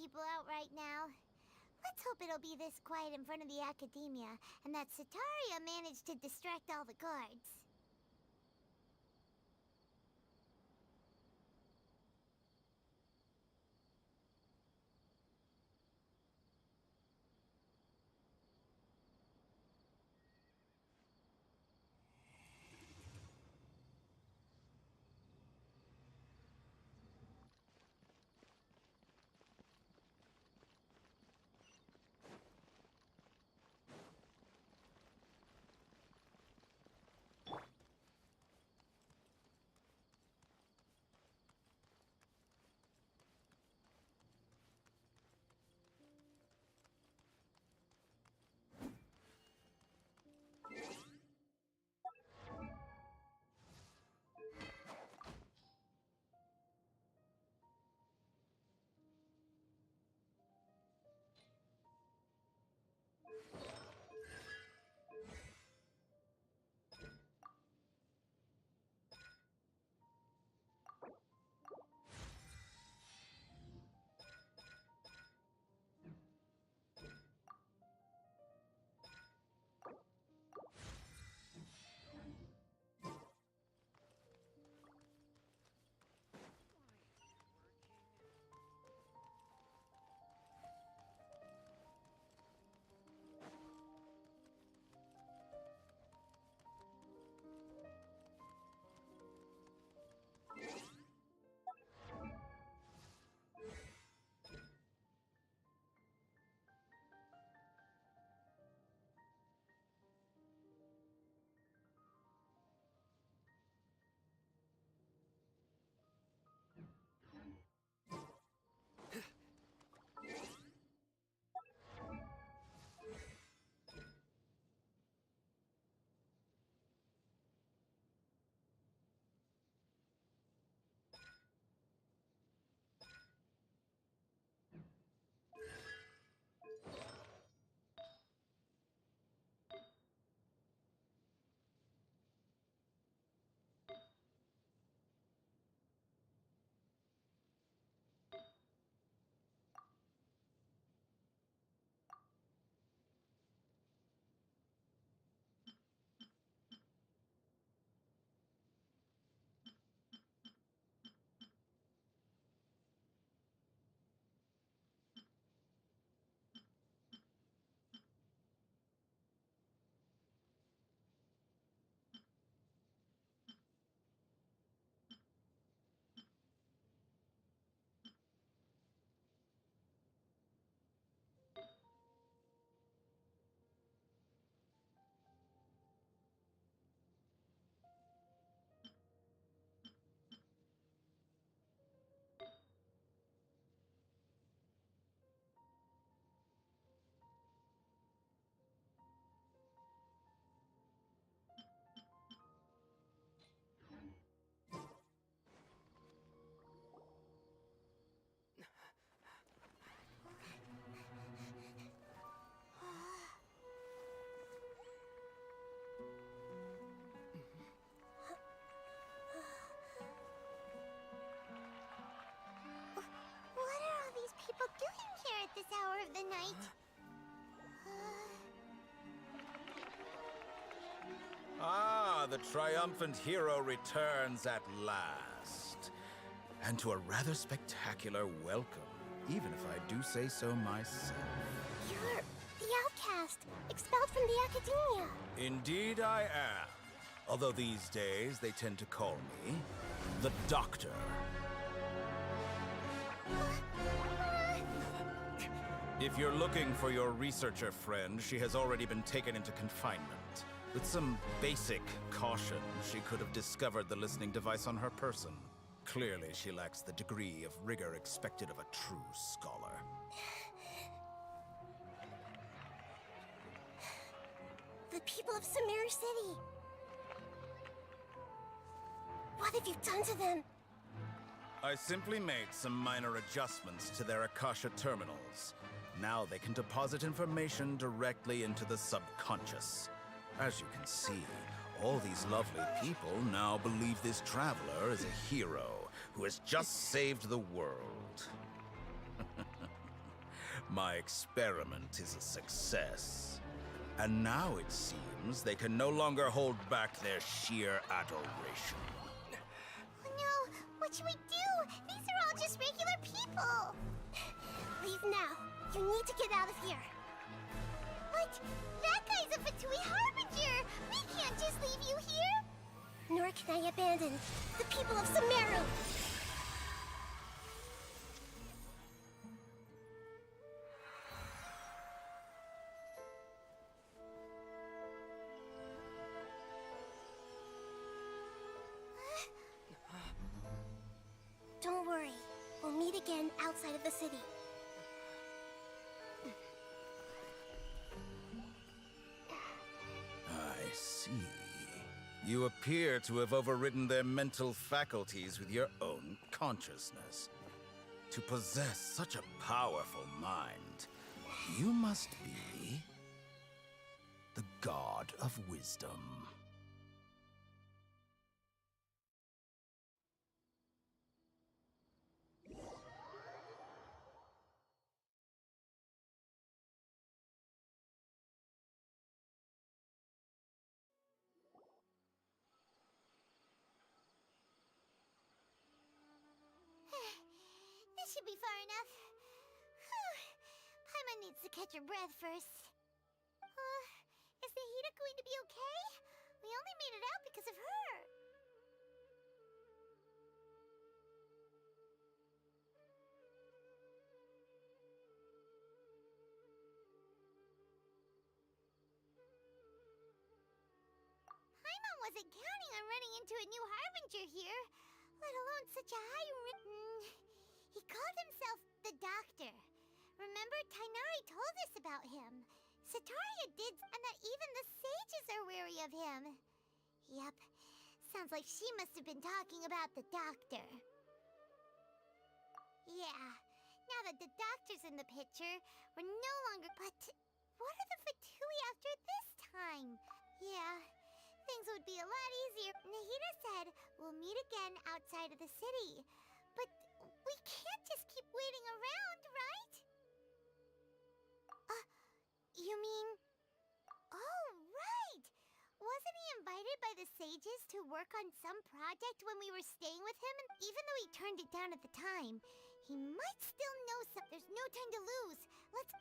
people out right now. Let's hope it'll be this quiet in front of the academia, and that Sataria managed to distract all the guards. This hour of the night. Ah, the triumphant hero returns at last. And to a rather spectacular welcome, even if I do say so myself. You're the outcast, expelled from the academia. Indeed I am. Although these days they tend to call me the Doctor. If you're looking for your researcher friend, she has already been taken into confinement. With some basic caution, she could have discovered the listening device on her person. Clearly, she lacks the degree of rigor expected of a true scholar. The people of Sumeri City. What have you done to them? I simply made some minor adjustments to their Akasha terminals. Now they can deposit information directly into the subconscious. As you can see, all these lovely people now believe this traveler is a hero who has just saved the world. My experiment is a success. And now it seems they can no longer hold back their sheer adoration. Oh no, what should we do? These are all just regular people. Leave now. You need to get out of here. But that guy's a Fatui Harbinger. We can't just leave you here. Nor can I abandon the people of Sumero. Don't worry. We'll meet again outside of the city. I see. You appear to have overridden their mental faculties with your own consciousness. To possess such a powerful mind, you must be the god of wisdom. This should be far enough. Paimon needs to catch her breath first. Is Nahida going to be okay? We only made it out because of her. Paimon wasn't counting on running into a new Harbinger here, let alone such a He called himself the Doctor. Remember, Tainari told us about him. Sataria did, and that even the sages are wary of him. Yep, sounds like she must have been talking about the Doctor. Yeah, now that the Doctor's in the picture, we're no longer... But what are the Fatui after this time? Yeah, things would be a lot easier. Nahida said we'll meet again outside of the city. But we can't just keep waiting around, right? You mean... Oh, right! Wasn't he invited by the sages to work on some project when we were staying with him? And even though he turned it down at the time, he might still know something. There's no time to lose. Let's...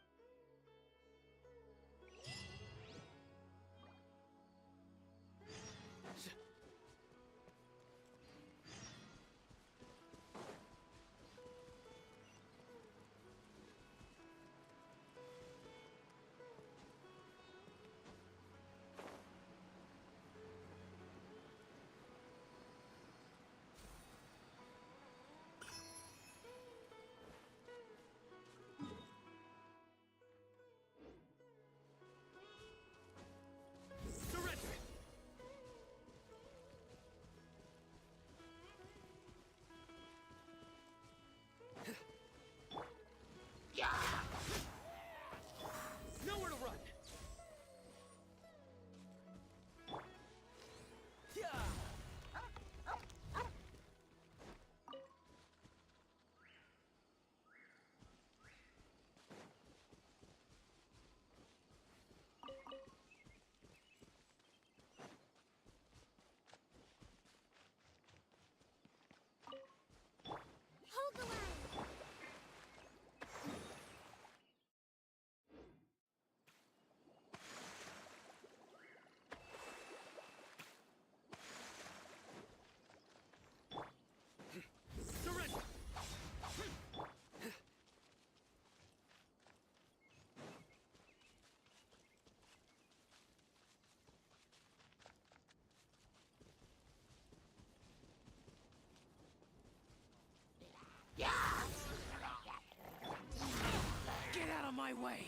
Nowhere to run! Hold the line! Surrender! Get out of my way!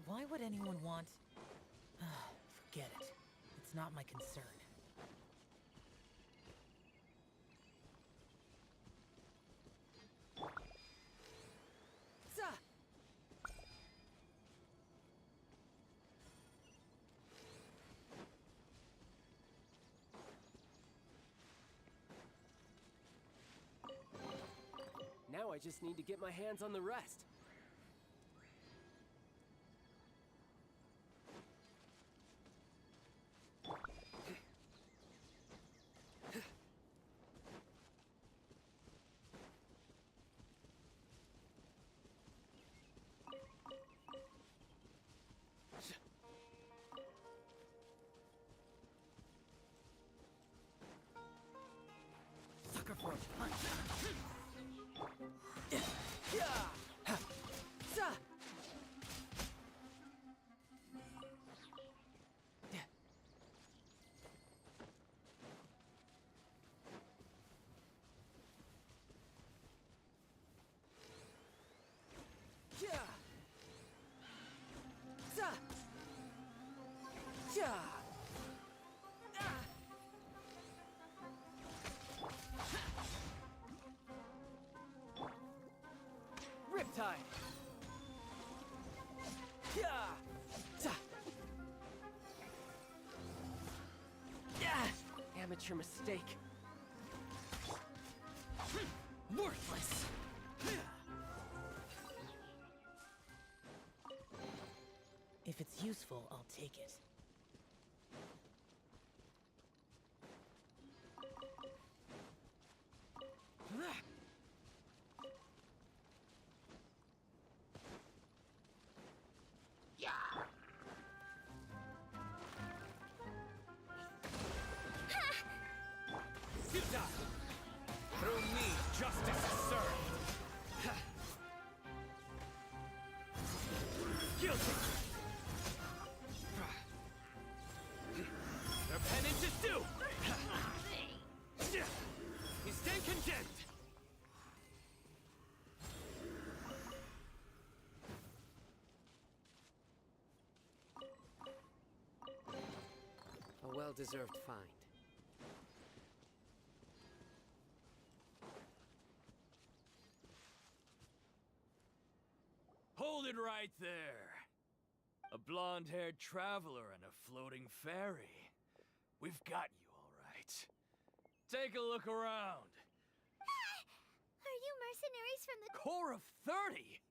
Why would anyone want... Forget it. It's not my concern. I just need to get my hands on the rest. Sucker for a punch. Riptide! Amateur mistake. Worthless. If it's useful, I'll take it. Through me, justice is served. Guilty. Their penance is due. You stand condemned. A well-deserved find. Hold it right there. A blonde-haired traveler and a floating fairy. We've got you, all right. Take a look around. Are you mercenaries from the... Corps of 30?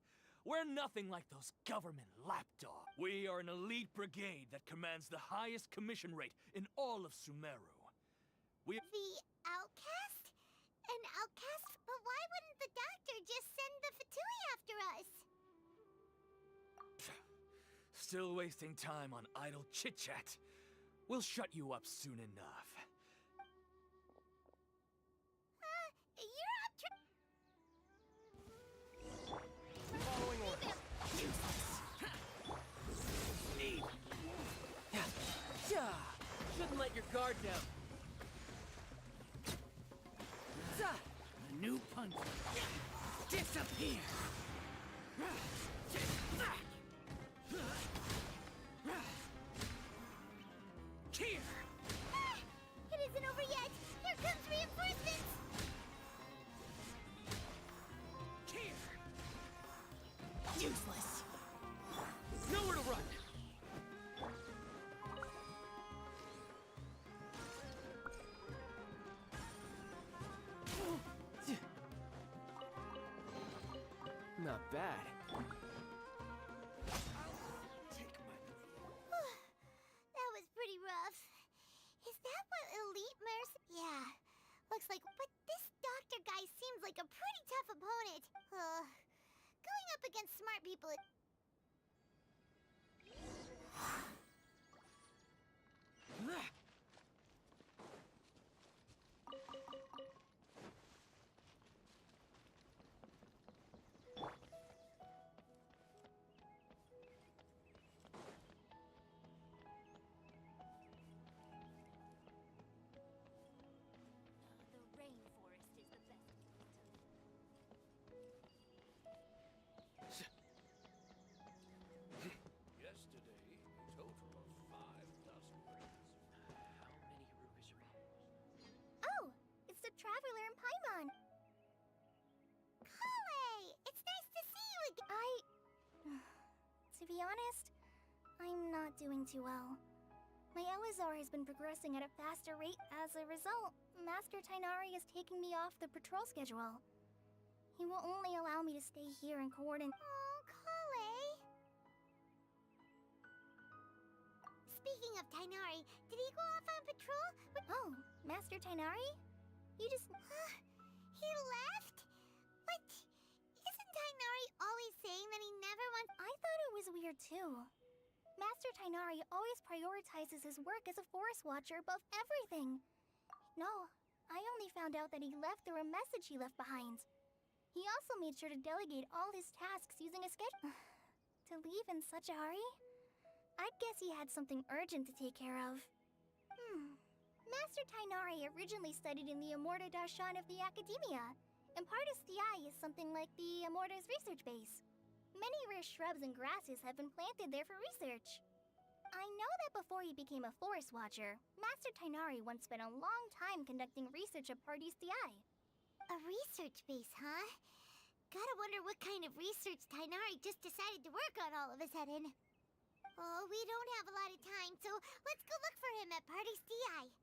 We're nothing like those government lapdogs. We are an elite brigade that commands the highest commission rate in all of Sumeru. We... The outcast? An outcast? But why wouldn't the doctor just send the Fatui after us? Still wasting time on idle chit-chat. We'll shut you up soon enough. You're up Following orders. Need. Shouldn't let your guard down. A new punch. Disappear. Here. It isn't over yet. Here comes reinforcements. Here. Useless. Nowhere to run. Not bad. That was pretty rough. Is that what elite Yeah. Looks like... But this doctor guy seems like a pretty tough opponent. Going up against smart people... The rainforest is the best place to live. Yesterday, a total of 5 dozen rings. How many rubies Oh, it's the traveler in Paimon. Kale, it's nice to see you again. To be honest, I'm not doing too well. My Elazar has been progressing at a faster rate. As a result, Master Tainari is taking me off the patrol schedule. He He will only allow me to stay here and coordinate. Oh, Kale. Speaking of Tainari, did he go off on patrol? Oh, Master Tainari? You just... he left? But isn't Tainari always saying that he never wants... I thought it was weird too. Master Tainari always prioritizes his work as a forest watcher above everything. No, I only found out that he left through a message he left behind. He also made sure to delegate all his tasks using a schedule. To leave in such a hurry? I'd guess he had something urgent to take care of. Master Tainari originally studied in the Amorta Darshan of the Academia, and part of Stiai is something like the Amorta's research base. Many rare shrubs and grasses have been planted there for research. I know that before he became a forest watcher, Master Tainari once spent a long time conducting research at Party Stiai. A research base, huh? Gotta wonder what kind of research Tainari just decided to work on all of a sudden. Oh, we don't have a lot of time, so let's go look for him at Party Stiai.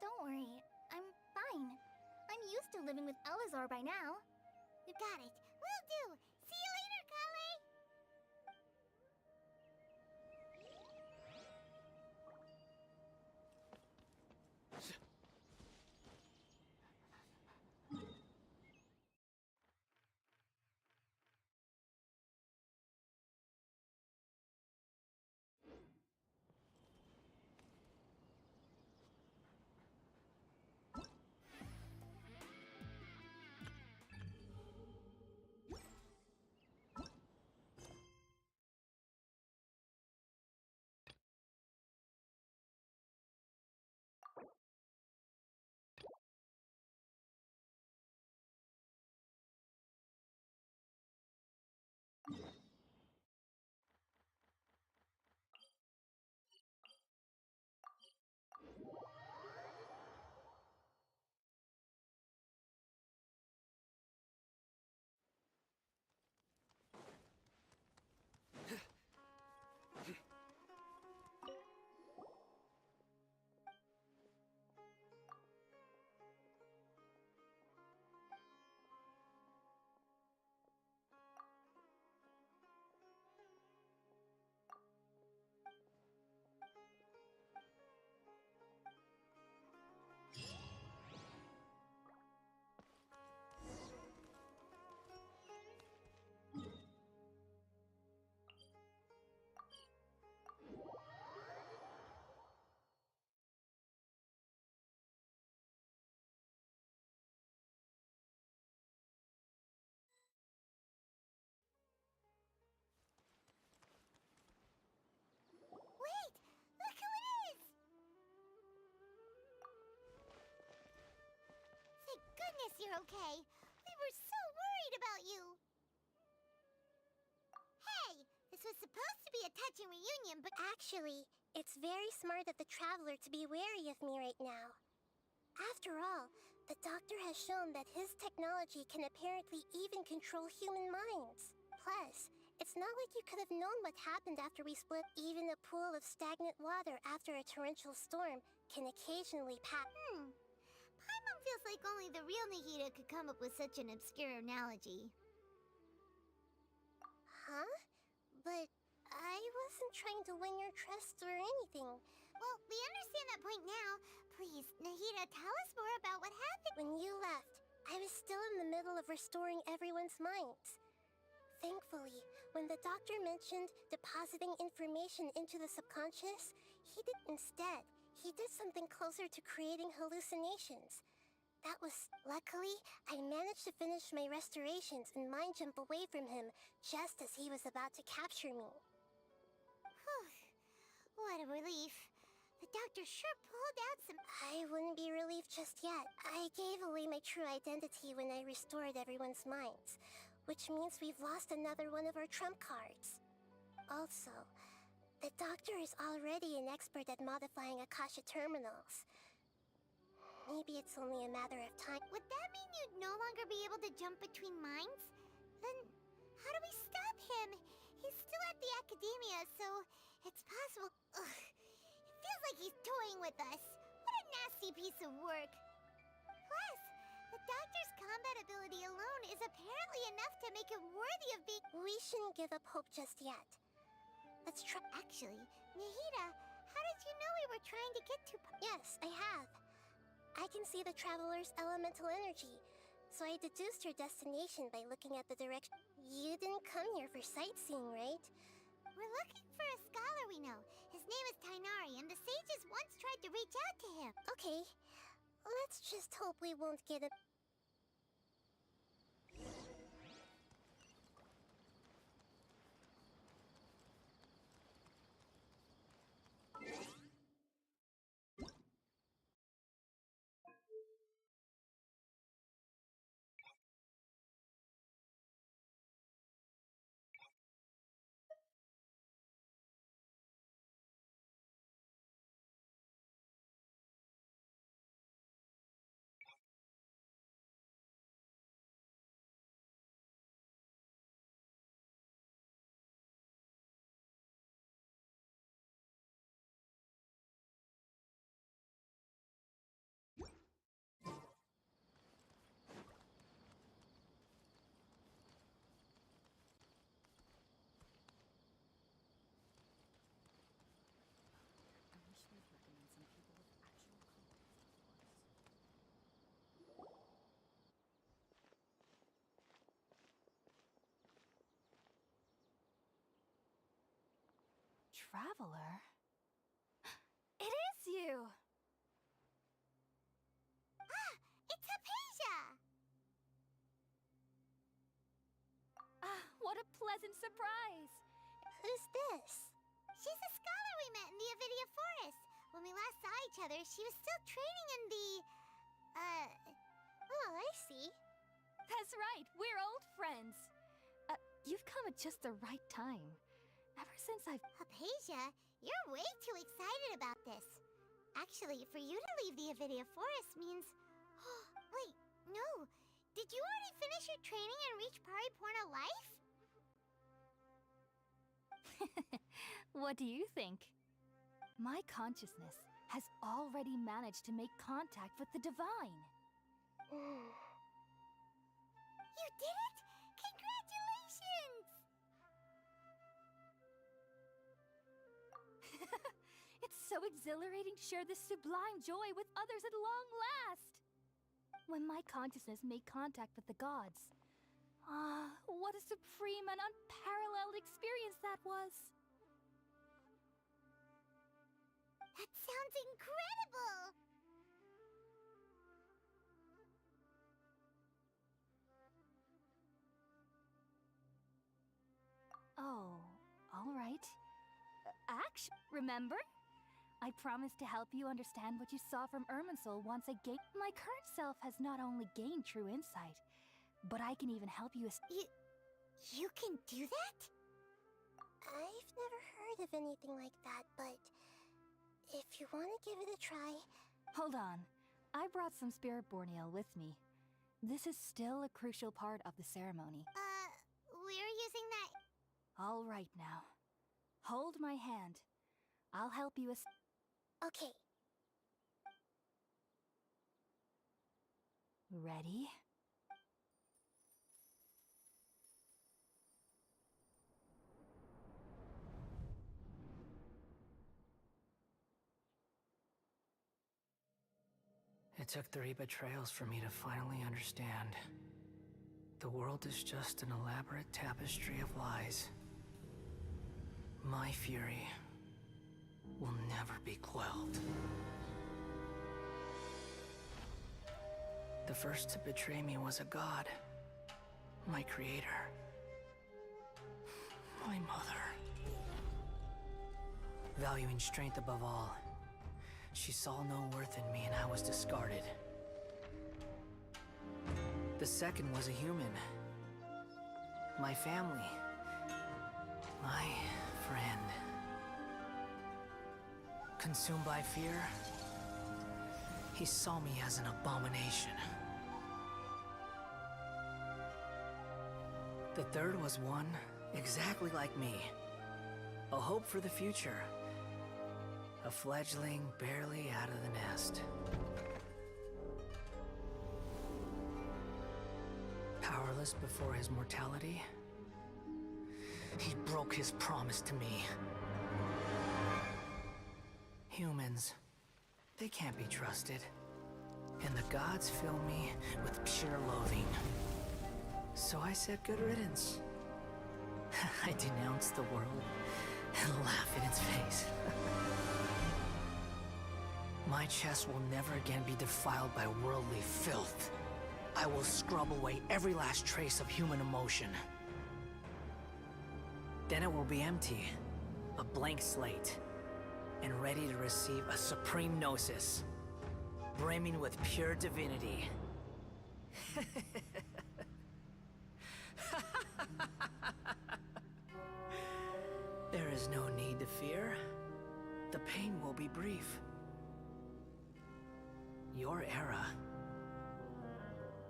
Don't worry, I'm fine. I'm used to living with Elazar by now. You got it. Will do. See you later, Kale. you're okay. We were so worried about you. Hey, this was supposed to be a touching reunion, but Actually, it's very smart of the traveler to be wary of me right now. After all, the doctor has shown that his technology can apparently even control human minds. Plus, it's not like you could have known what happened after we split. Even a pool of stagnant water after a torrential storm can occasionally pass. Paimon feels like only the real Nahida could come up with such an obscure analogy. Huh? But I wasn't trying to win your trust or anything. Well, we understand that point now. Please, Nahida, tell us more about what happened. When you left, I was still in the middle of restoring everyone's minds. Thankfully, when the doctor mentioned depositing information into the subconscious, he did something closer to creating hallucinations. That was... Luckily, I managed to finish my restorations and mind jump away from him just as he was about to capture me. Whew. What a relief. The doctor sure pulled out some... I wouldn't be relieved just yet. I gave away my true identity when I restored everyone's minds, which means we've lost another one of our trump cards. Also, the doctor is already an expert at modifying Akasha terminals. Maybe it's only a matter of time. Would that mean you'd no longer be able to jump between minds? Then how do we stop him? He's still at the academia, so it's possible... Ugh. It feels like he's toying with us. What a nasty piece of work. Plus, the doctor's combat ability alone is apparently enough to make him worthy of being... We shouldn't give up hope just yet. Let's try... Actually, Nahida, how did you know we were trying to get to... Yes, I have. I can see the traveler's elemental energy, so I deduced her destination by looking at the direction. You didn't come here for sightseeing, right? We're looking for a scholar we know. His name is Tainari, and the sages once tried to reach out to him. Okay, let's just hope we won't get a... Traveler? It is you! Ah, it's Hypatia! What a pleasant surprise! Who's this? She's a scholar we met in the Avidia Forest. When we last saw each other, she was still training in the... Oh, I see. That's right, we're old friends. You've come at just the right time. Ever since I've... Hypatia, you're way too excited about this. Actually, for you to leave the Avidia Forest means... Wait, no. Did you already finish your training and reach Pariporna life? What do you think? My consciousness has already managed to make contact with the divine. You did it? Congratulations! It's so exhilarating to share this sublime joy with others at long last! When my consciousness made contact with the gods. What a supreme and unparalleled experience that was! That sounds incredible! Oh, all right. Remember? I promise to help you understand what you saw from Irminsul once I gained. My current self has not only gained true insight, but I can even help you. You can do that? I've never heard of anything like that, but if you want to give it a try. Hold on. I brought some spirit borneo with me. This is still a crucial part of the ceremony. We're using that. All right now. Hold my hand. I'll help you. Okay. Ready? It took 3 betrayals for me to finally understand. The world is just an elaborate tapestry of lies. My fury will never be quelled. The first to betray me was a god. My creator. My mother. Valuing strength above all, she saw no worth in me and I was discarded. The second was a human. My family. My friend. Consumed by fear, he saw me as an abomination. The third was one exactly like me. A hope for the future. A fledgling barely out of the nest. Powerless before his mortality, he broke his promise to me. Humans, they can't be trusted. And the gods fill me with pure loathing. So I said good riddance. I denounced the world and laugh in its face. My chest will never again be defiled by worldly filth. I will scrub away every last trace of human emotion. Then it will be empty, a blank slate, and ready to receive a supreme gnosis, brimming with pure divinity. There is no need to fear. The pain will be brief. Your era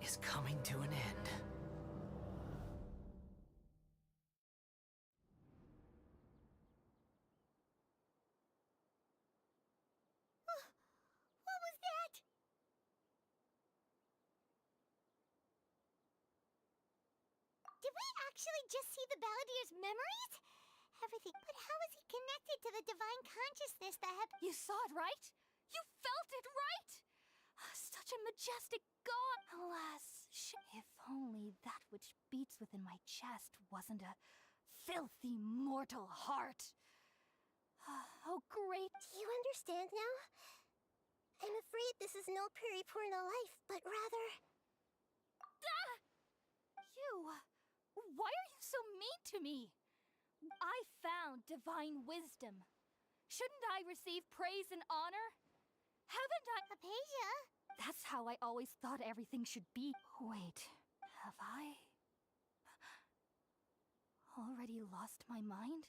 is coming to an end. What was that? Did we actually just see the Balladier's memories? Everything. But how is he connected to the divine consciousness that had... You saw it, right? You felt it, right? Such a majestic god! Alas, if only that which beats within my chest wasn't a filthy mortal heart. Oh, great. Do you understand now? I'm afraid this is no Puripurna life, but rather... You! Why are you so mean to me? I found divine wisdom. Shouldn't I receive praise and honor? Haven't I? Aphasia? That's how I always thought everything should be. Wait, have I already lost my mind?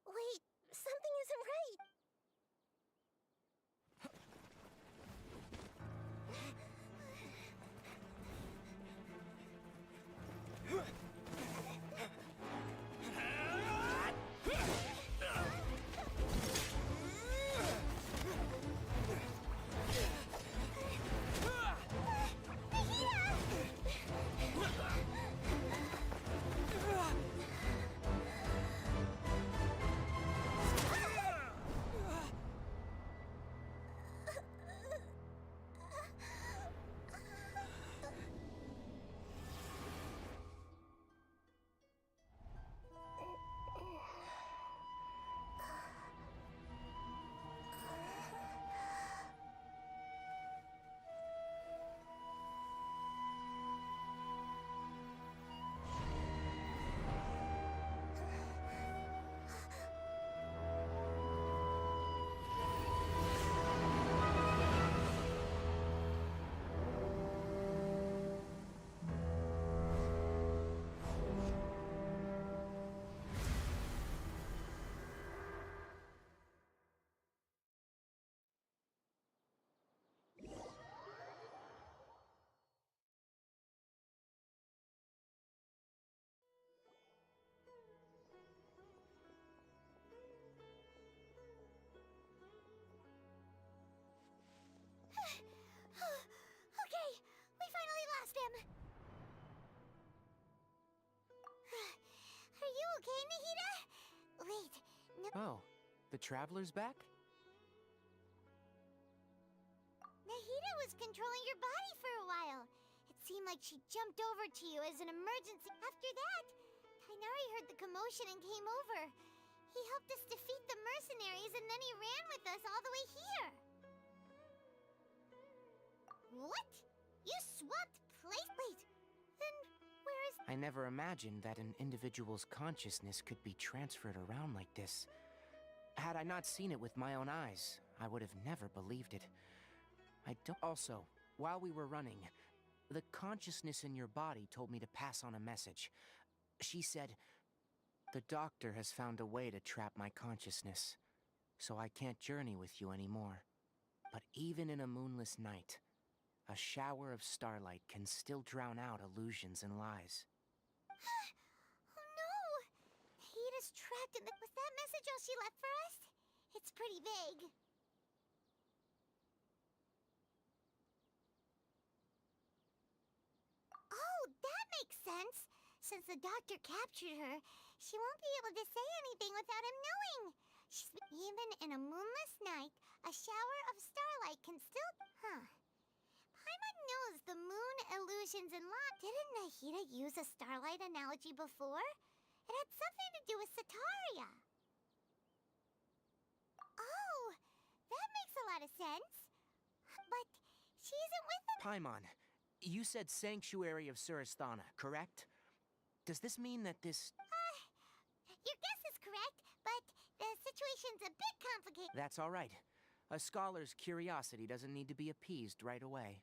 Wait, something isn't right. Oh, the traveler's back? Nahida was controlling your body for a while. It seemed like she jumped over to you as an emergency. After that, Tainari heard the commotion and came over. He helped us defeat the mercenaries and then he ran with us all the way here. What? You swapped place? Wait, then where is... I never imagined that an individual's consciousness could be transferred around like this. Had I not seen it with my own eyes, I would have never believed it. I don't... Also, while we were running, the consciousness in your body told me to pass on a message. She said, "The doctor has found a way to trap my consciousness, so I can't journey with you anymore. But even in a moonless night, a shower of starlight can still drown out illusions and lies." Oh no! Nahida's trapped in the... Was that message all she left for us? It's pretty vague. Oh, that makes sense. Since the doctor captured her, she won't be able to say anything without him knowing. Even in a moonless night, a shower of starlight can still... Huh. Paimon knows the moon, illusions, and light. Didn't Nahida use a starlight analogy before? It had something to do with Sataria. Oh, that makes a lot of sense. But she isn't with them. Paimon, you said Sanctuary of Surasthana, correct? Does this mean that this... Your guess is correct, but the situation's a bit complicated. That's all right. A scholar's curiosity doesn't need to be appeased right away.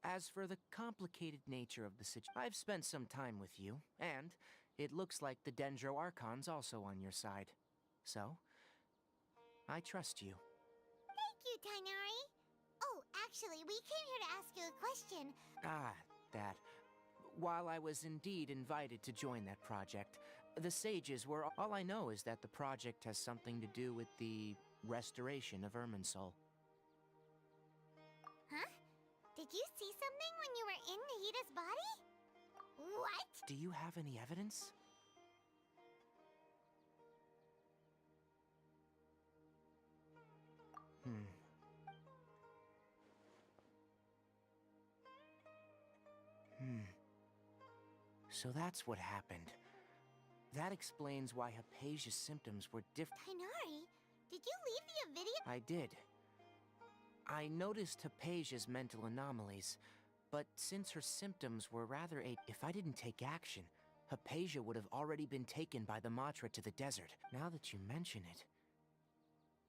As for the complicated nature of the situation, I've spent some time with you, and it looks like the Dendro Archon's also on your side. So, I trust you. Thank you, Tainari. Oh, actually, we came here to ask you a question. Ah, that. While I was indeed invited to join that project, the sages were... All I know is that the project has something to do with the restoration of Irminsul. Huh? Did you see something when you were in Nahida's body? What? Do you have any evidence? So that's what happened. That explains why Hypatia's symptoms were different. Tainari, did you leave the Avidia? I did. I noticed Hypatia's mental anomalies, but since her symptoms were rather if I didn't take action, Hypatia would have already been taken by the Matra to the desert. Now that you mention it,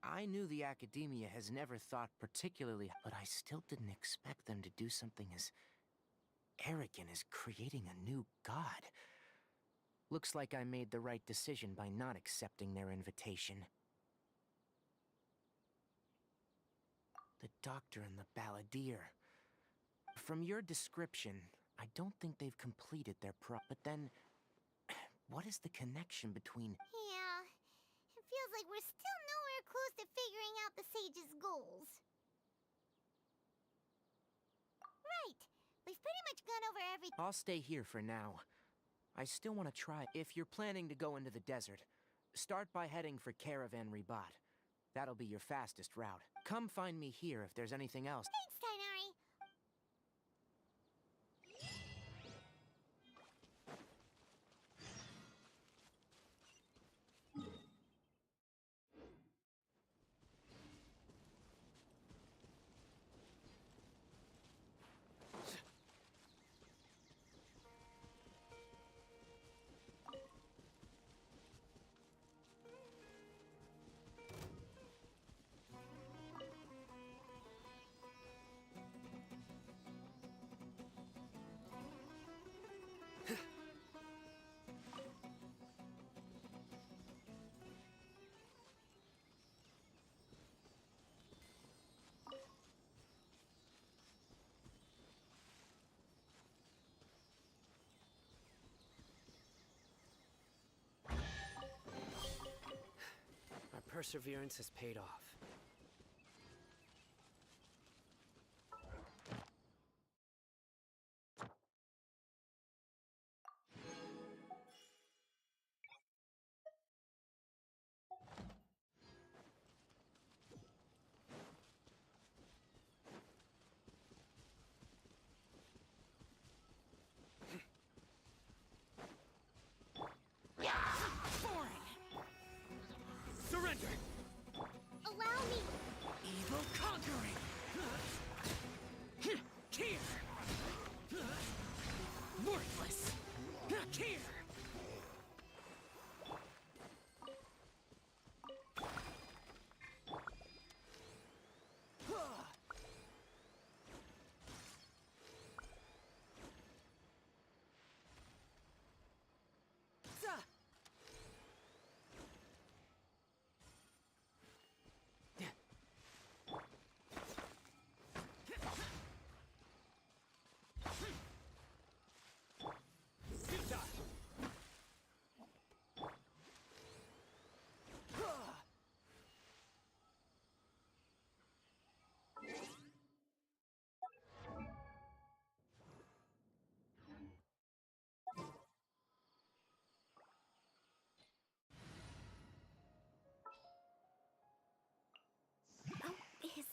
I knew the Academia has never thought particularly, but I still didn't expect them to do something as arrogant as creating a new god. Looks like I made the right decision by not accepting their invitation. The doctor and the balladeer. From your description, I don't think they've completed their But then, what is the connection between... Yeah, it feels like we're still nowhere close to figuring out the sage's goals. Right, we've pretty much gone over every... I'll stay here for now. I still want to try. If you're planning to go into the desert, start by heading for Caravan Ribat. That'll be your fastest route. Come find me here if there's anything else. Thanks, Tainari. Our perseverance has paid off.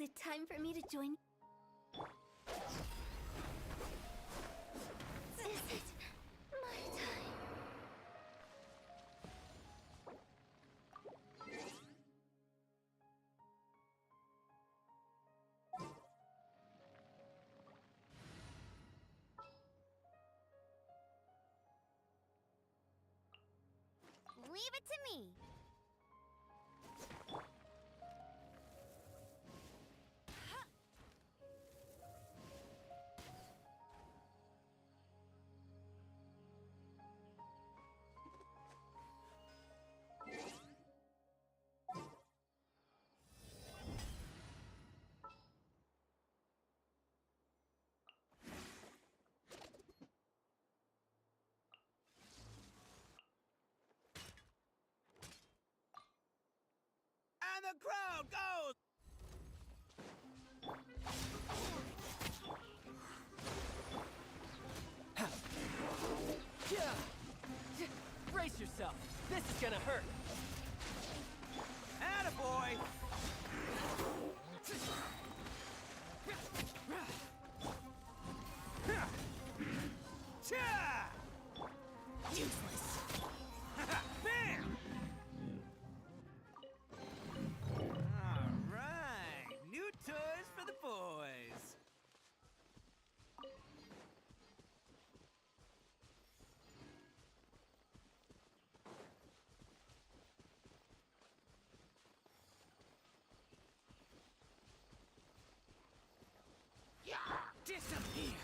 it time for me to join? Is it my time? Leave it to me. And the crowd goes! Brace yourself. This is gonna hurt. Attaboy! Useless. Bam! Alright, new toys for the boys. Disappear!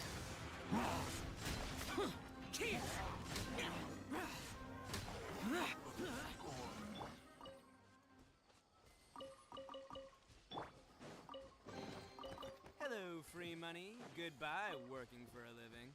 Here! Hello, free money. Goodbye, working for a living.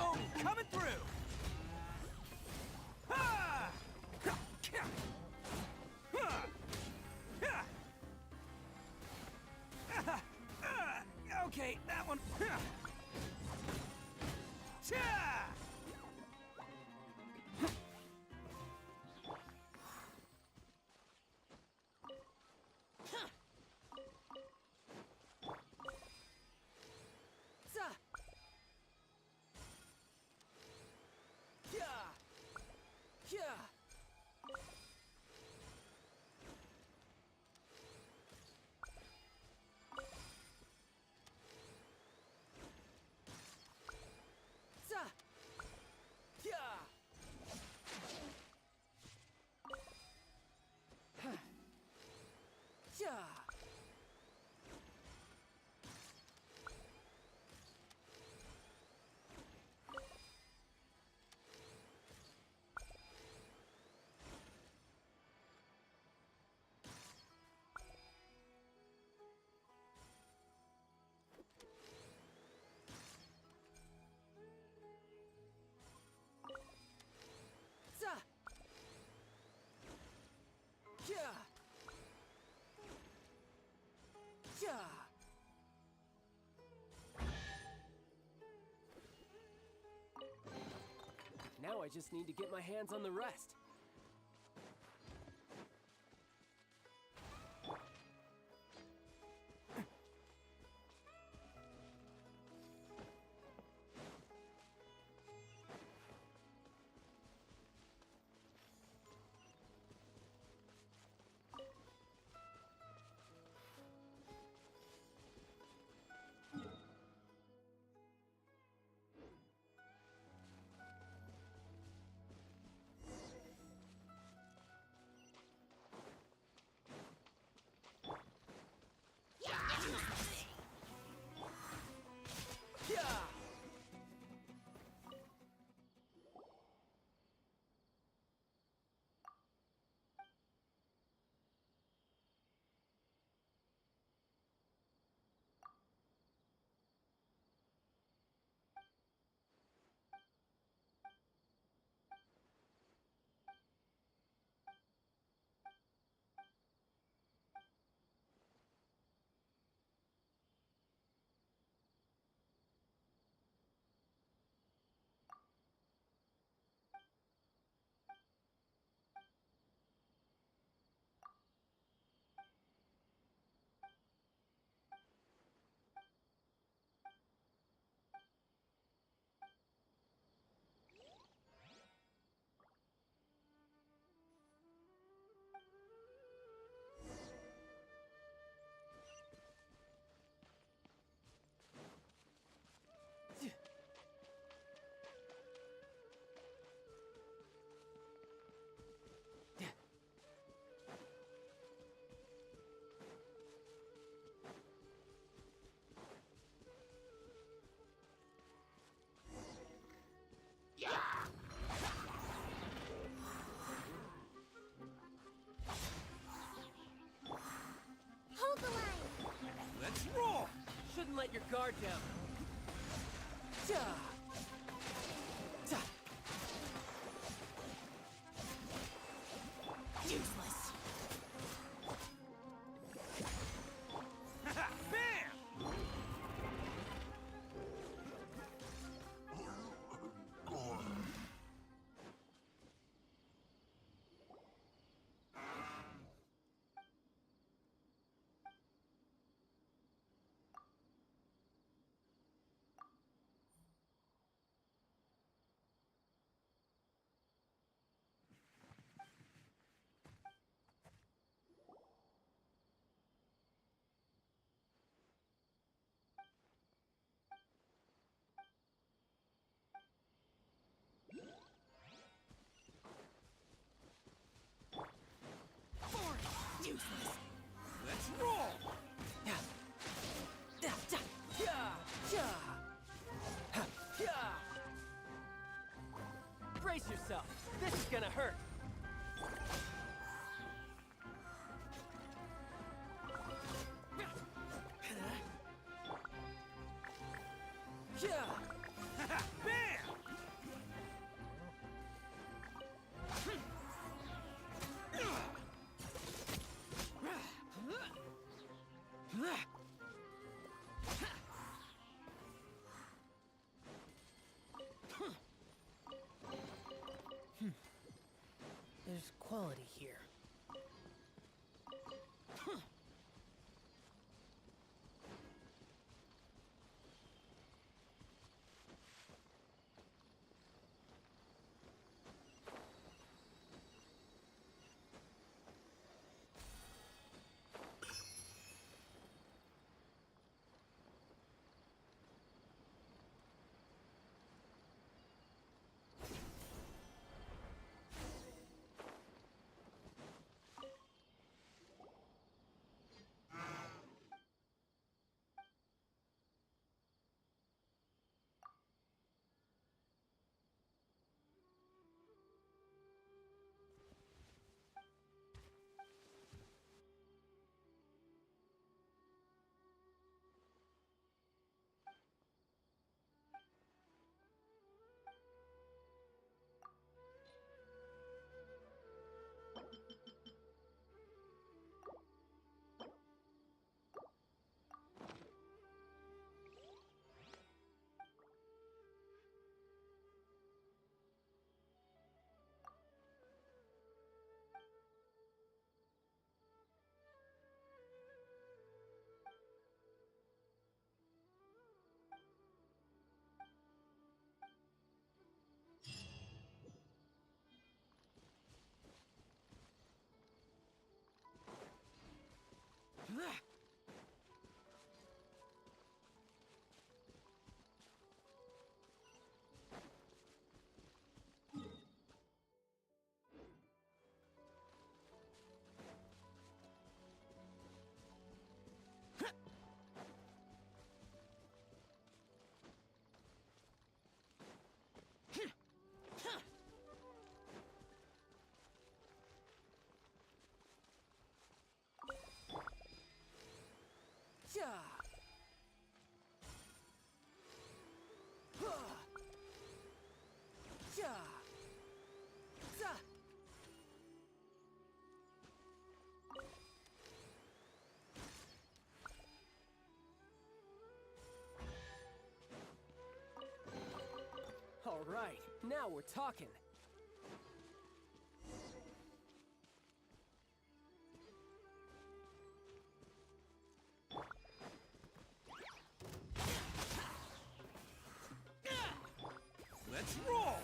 Oh, coming through! Ha! Okay, that one. I just need to get my hands on the rest. Hold the line! Let's roll! Shouldn't let your guard down. Ja! Ja! Useless. Bam! Useless. Let's roll! Yeah. Da, da. Ja! Ja! Ha! Ja! Brace yourself. This is gonna hurt. Ja! Bam! There's quality here. All right, now we're talking. Let's roll!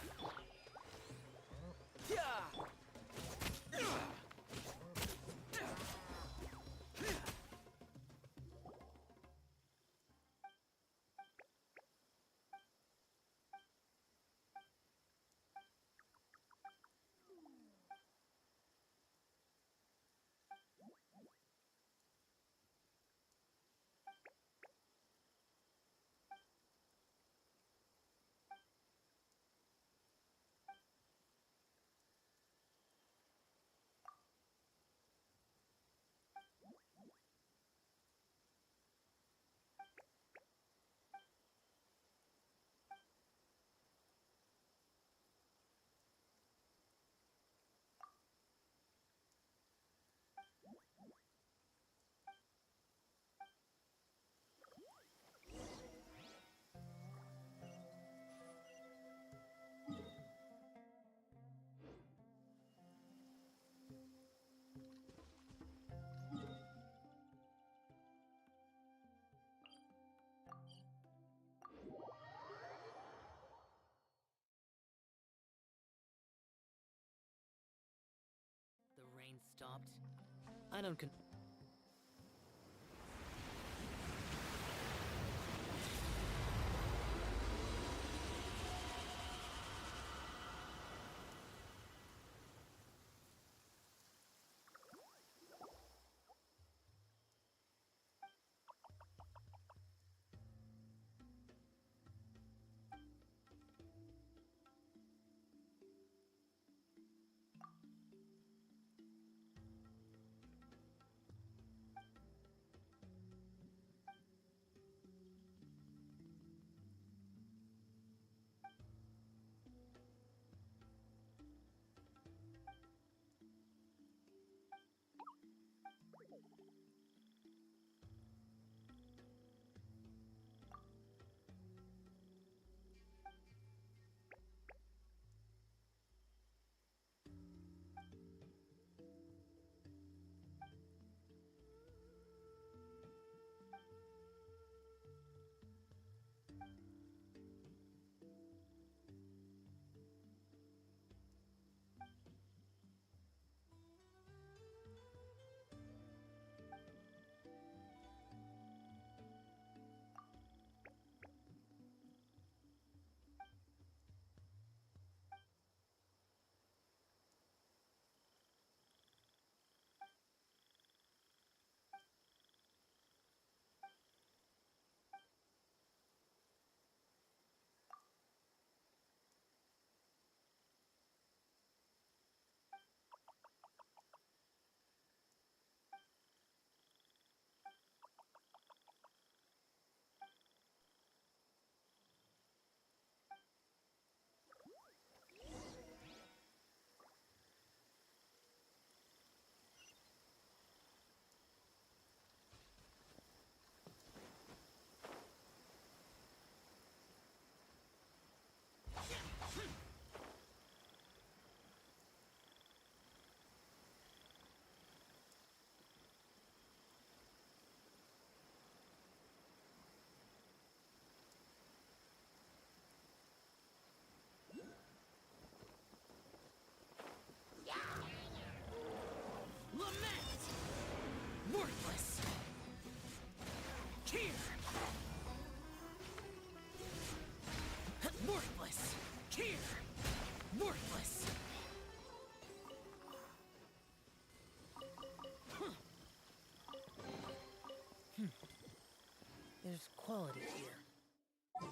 The rain stopped. I don't con- There's quality here.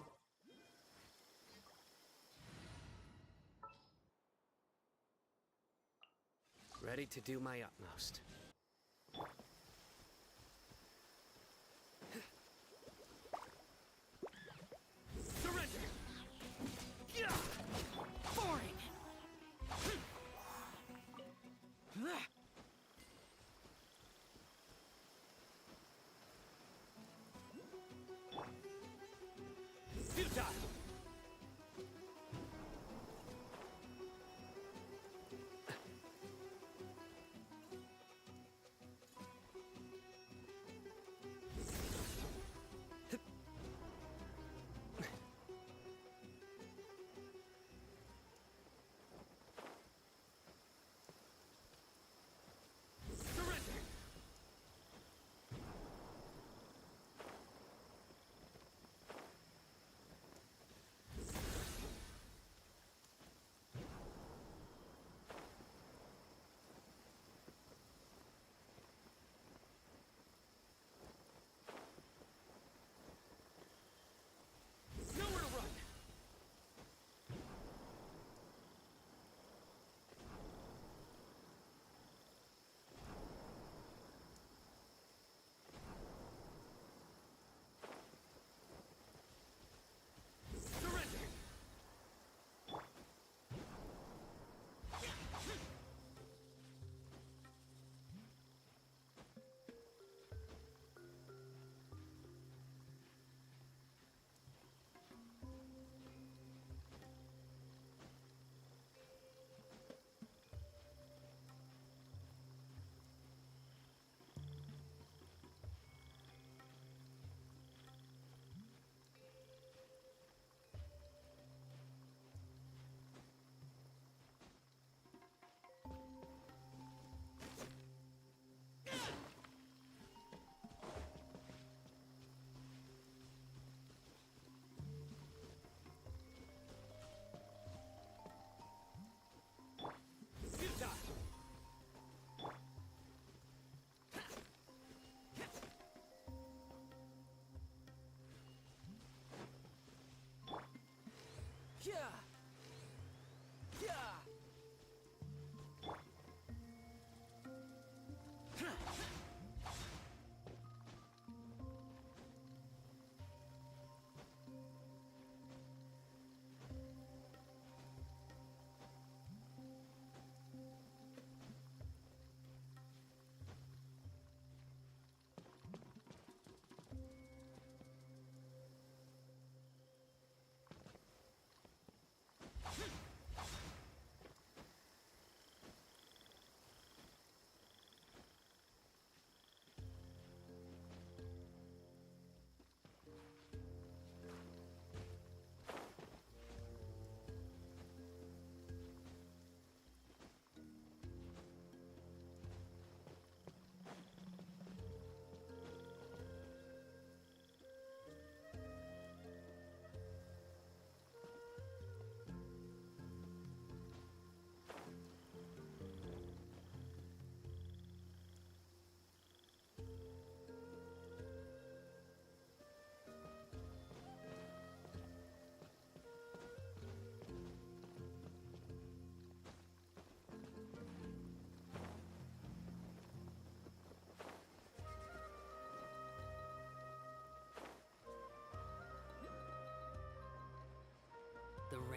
Ready to do my utmost.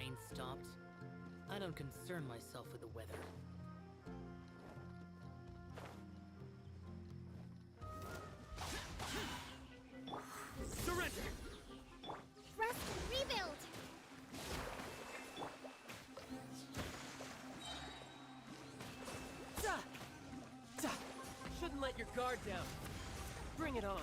rain stopped. I don't concern myself with the weather. Surrender! Rest and rebuild! Shouldn't let your guard down. Bring it on.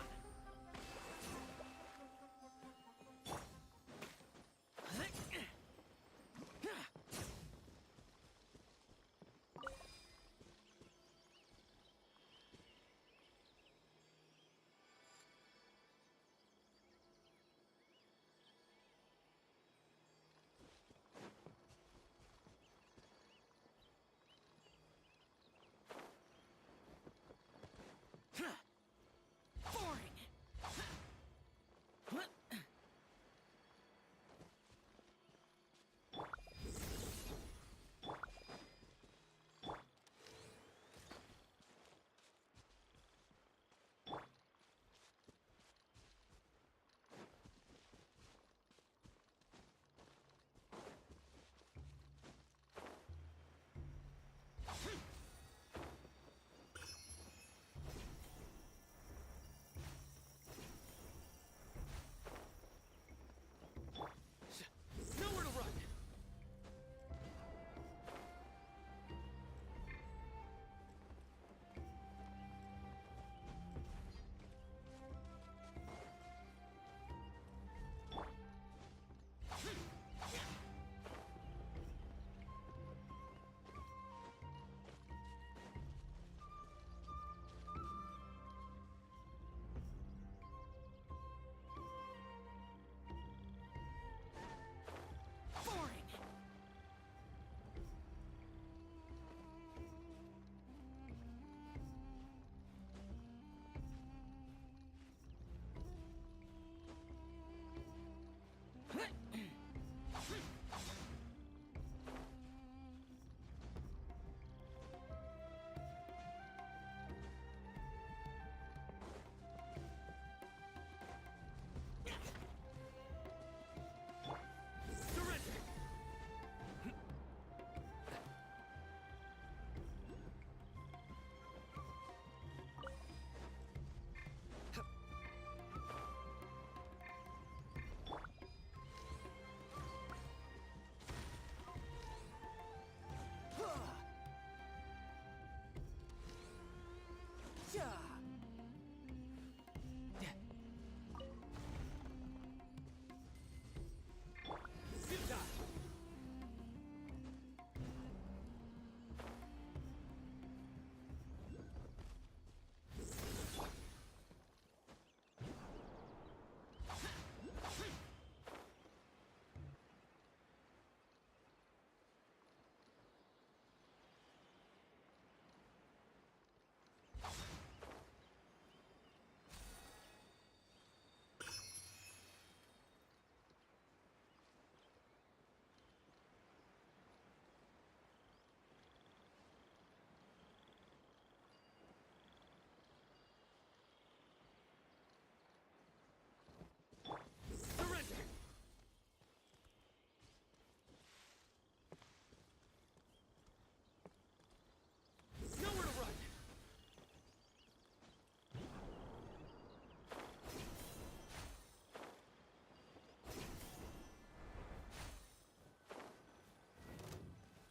Nowhere to run!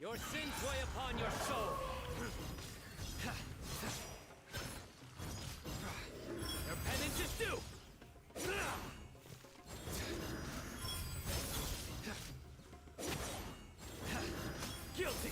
Your sins weigh upon your soul. Your penance is due! Guilty!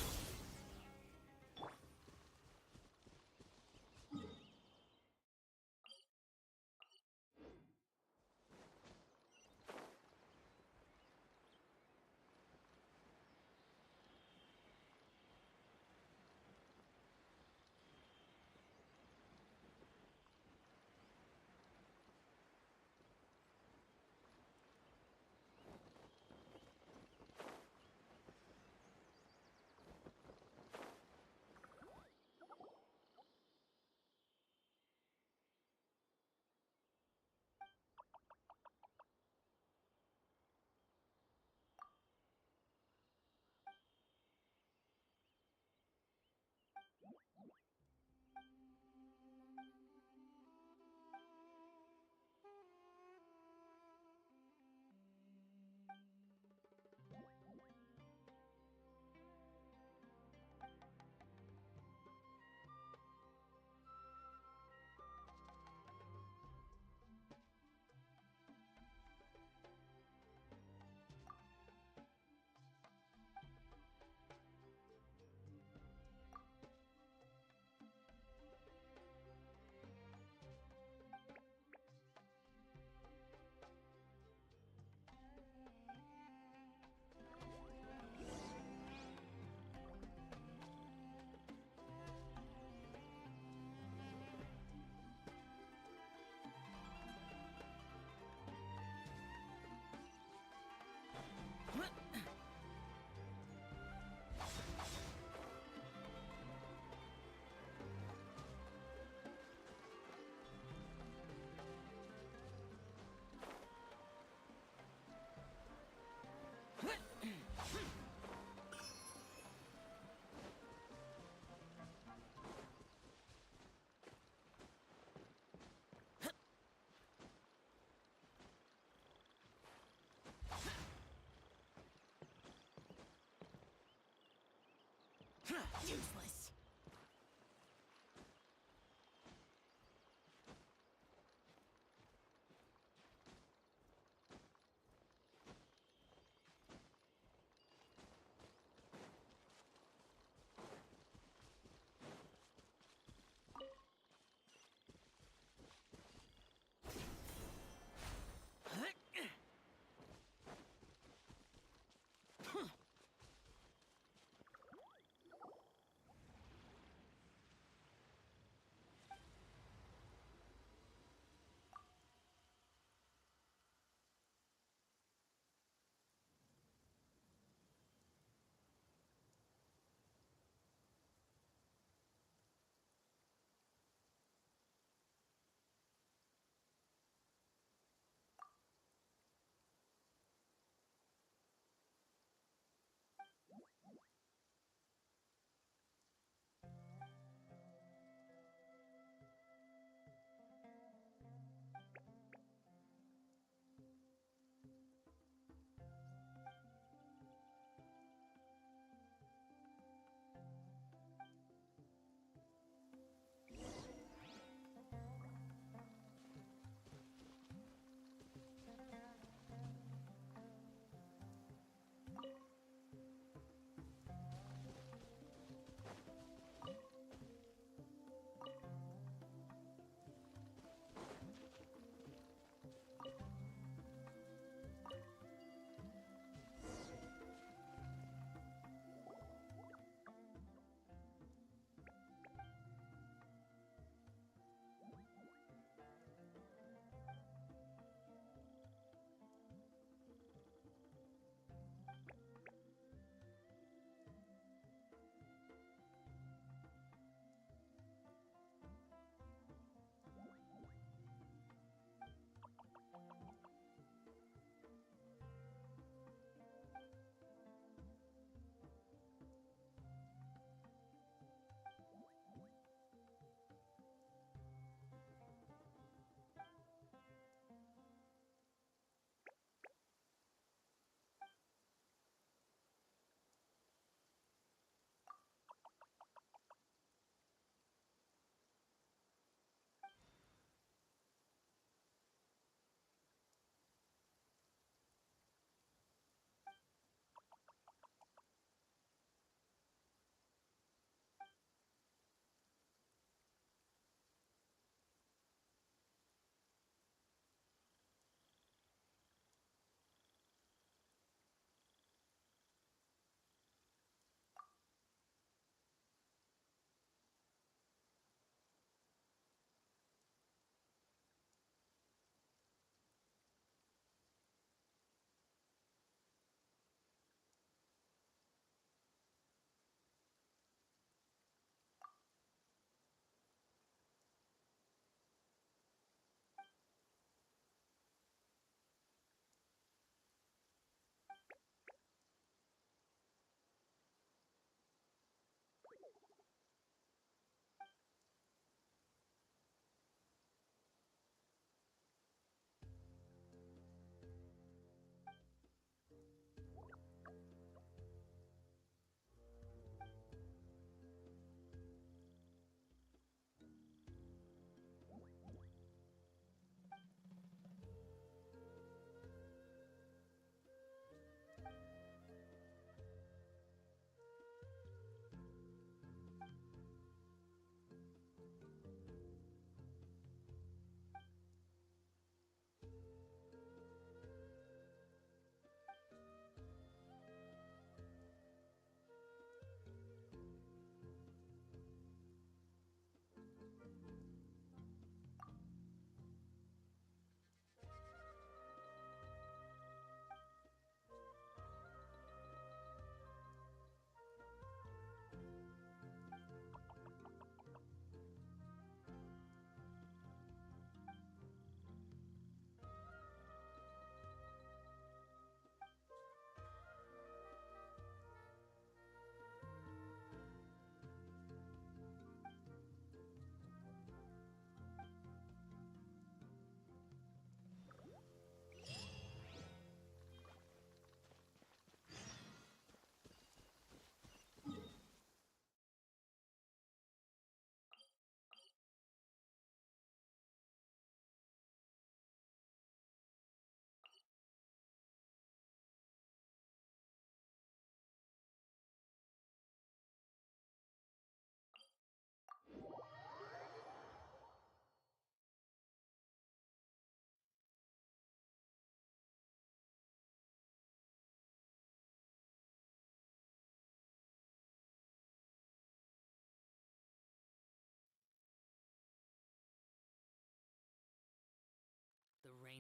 Useless.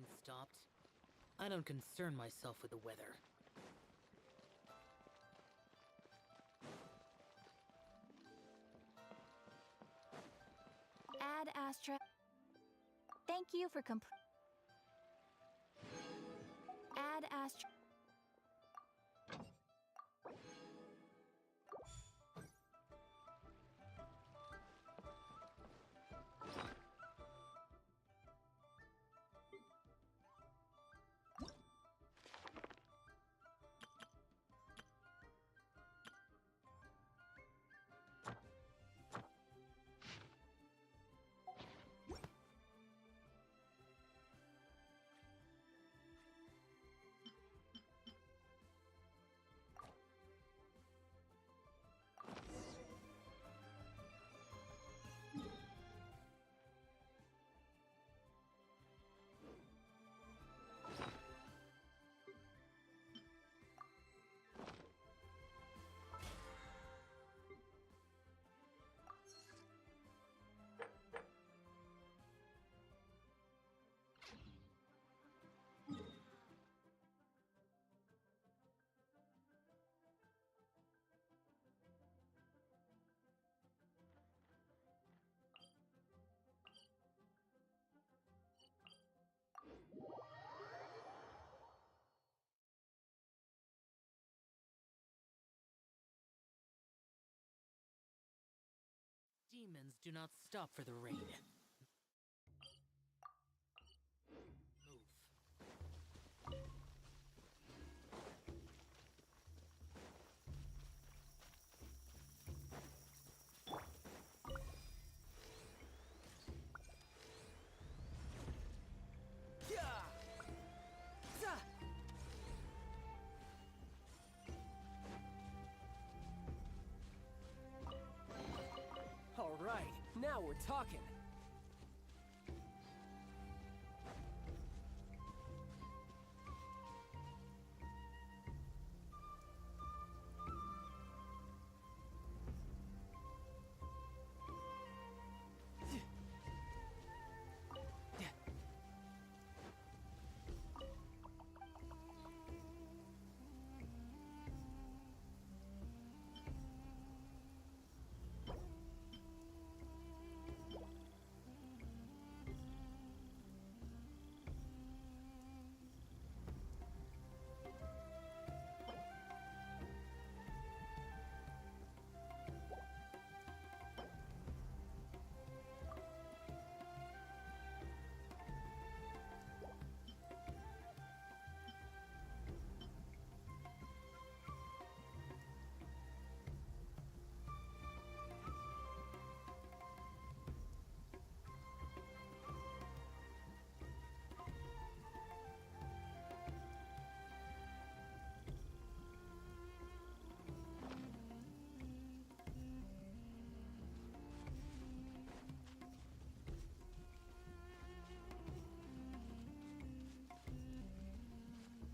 rain stopped. I don't concern myself with the weather. Ad Astra. Thank you for Ad Astra. Demons do not stop for the rain. Move. All right, now we're talking.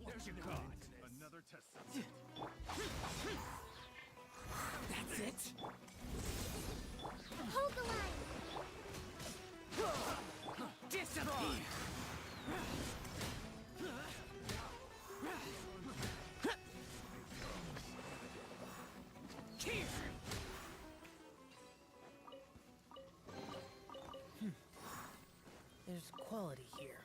There's your card. Another test subject. That's it? Hold the line! Disappear! Here! There's quality here.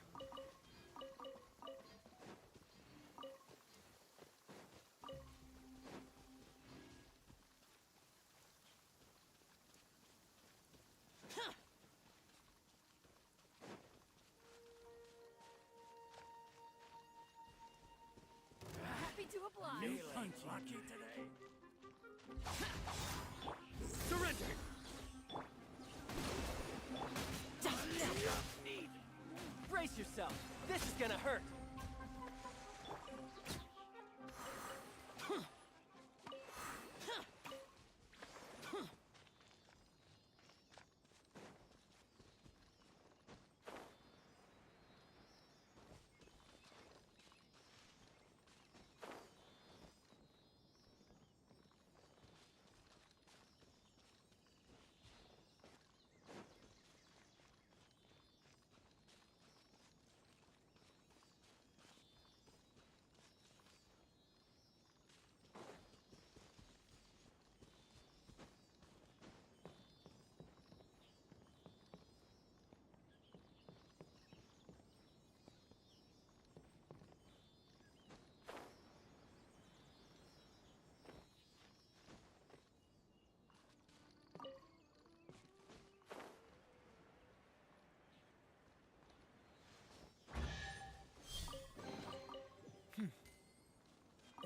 Happy to oblige. New punch lucky today. Surrender! Brace yourself. This is gonna hurt.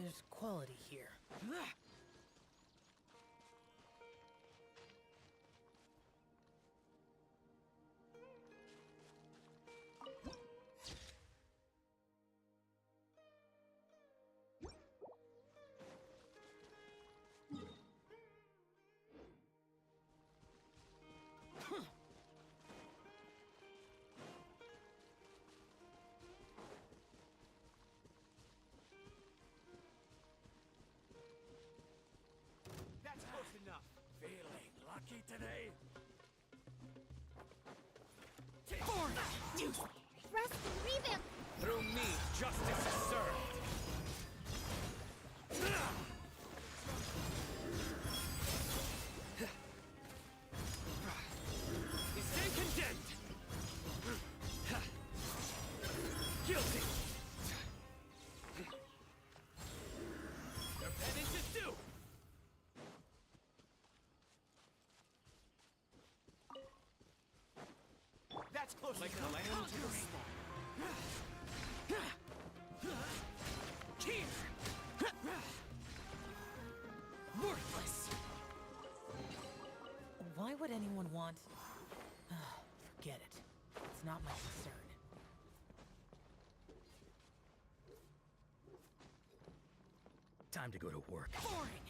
There's quality here. That's close enough. Feeling lucky today? Rest and revamp. Through me, justice is served. You stand condemned. Guilty. Your penance is due. That's close like enough. Like the lamb to the slaughter. Here! Worthless! Why would anyone want... Forget it. It's not my concern. Time to go to work. Boring!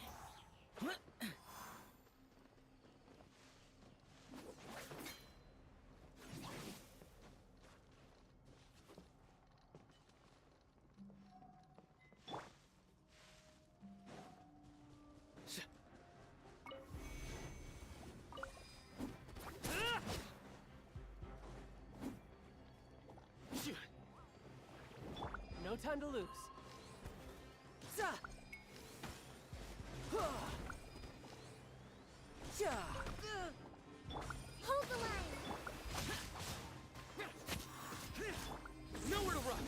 No time to lose. Za! Ja! Hold the line. Nowhere to run.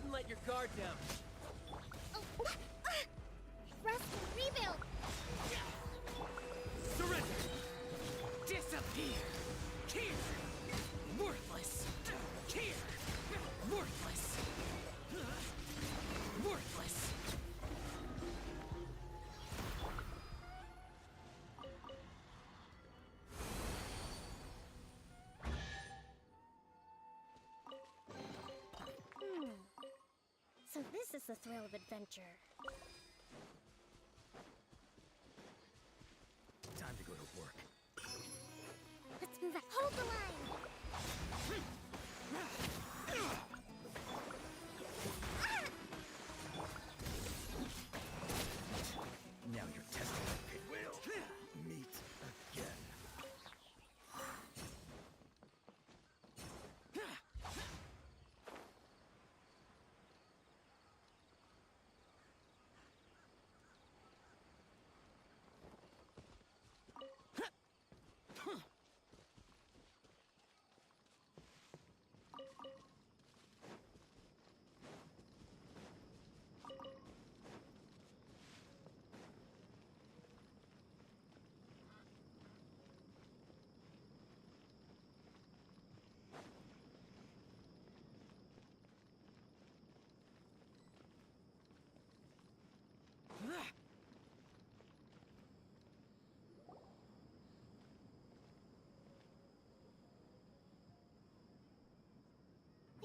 shouldn't let your guard down. Rest and rebuild. Surrender! Disappear! Here! Worthless! Here! Worthless! Worthless! So this is the thrill of adventure. Time to go to work. Let's move out. Hold the line! Now you're testing my goodwill. Meet again.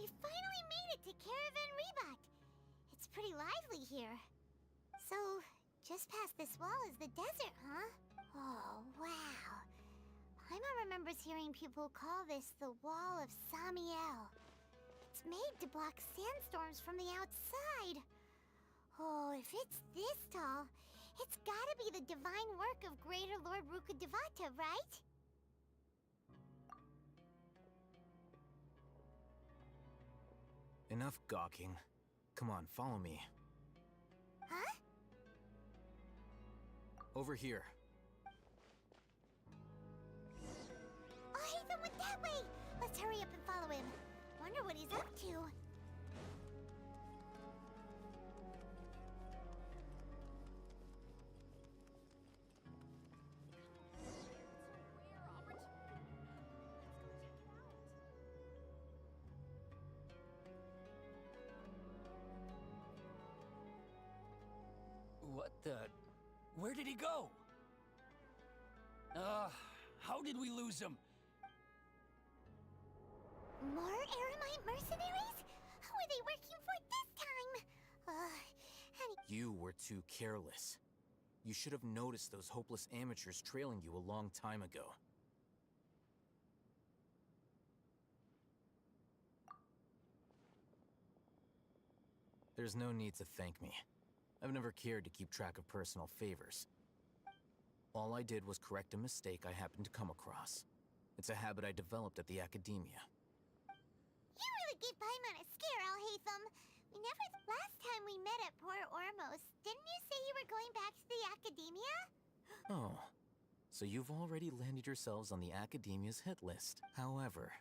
We finally made it to Caravan Rebot. It's pretty lively here. So, just past this wall is the desert, huh? Oh, wow. Paimon remembers hearing people call this the Wall of Samiel. It's made to block sandstorms from the outside. Oh, if it's this tall, it's gotta be the divine work of Greater Lord Rukkhadevata, right? Enough gawking. Come on, follow me. Huh? Over here. Oh, Hatham went that way! Let's hurry up and follow him. Wonder what he's up to. What the? Where did he go? How did we lose him? More Aramite mercenaries? Who are they working for this time? You were too careless. You should have noticed those hopeless amateurs trailing you a long time ago. There's no need to thank me. I've never cared to keep track of personal favors. All I did was correct a mistake I happened to come across. It's a habit I developed at the academia. You really gave Paimon a scare, Al-Hatham. Last time we met at Port Ormos, didn't you say you were going back to the academia? Oh, so you've already landed yourselves on the academia's hit list. However,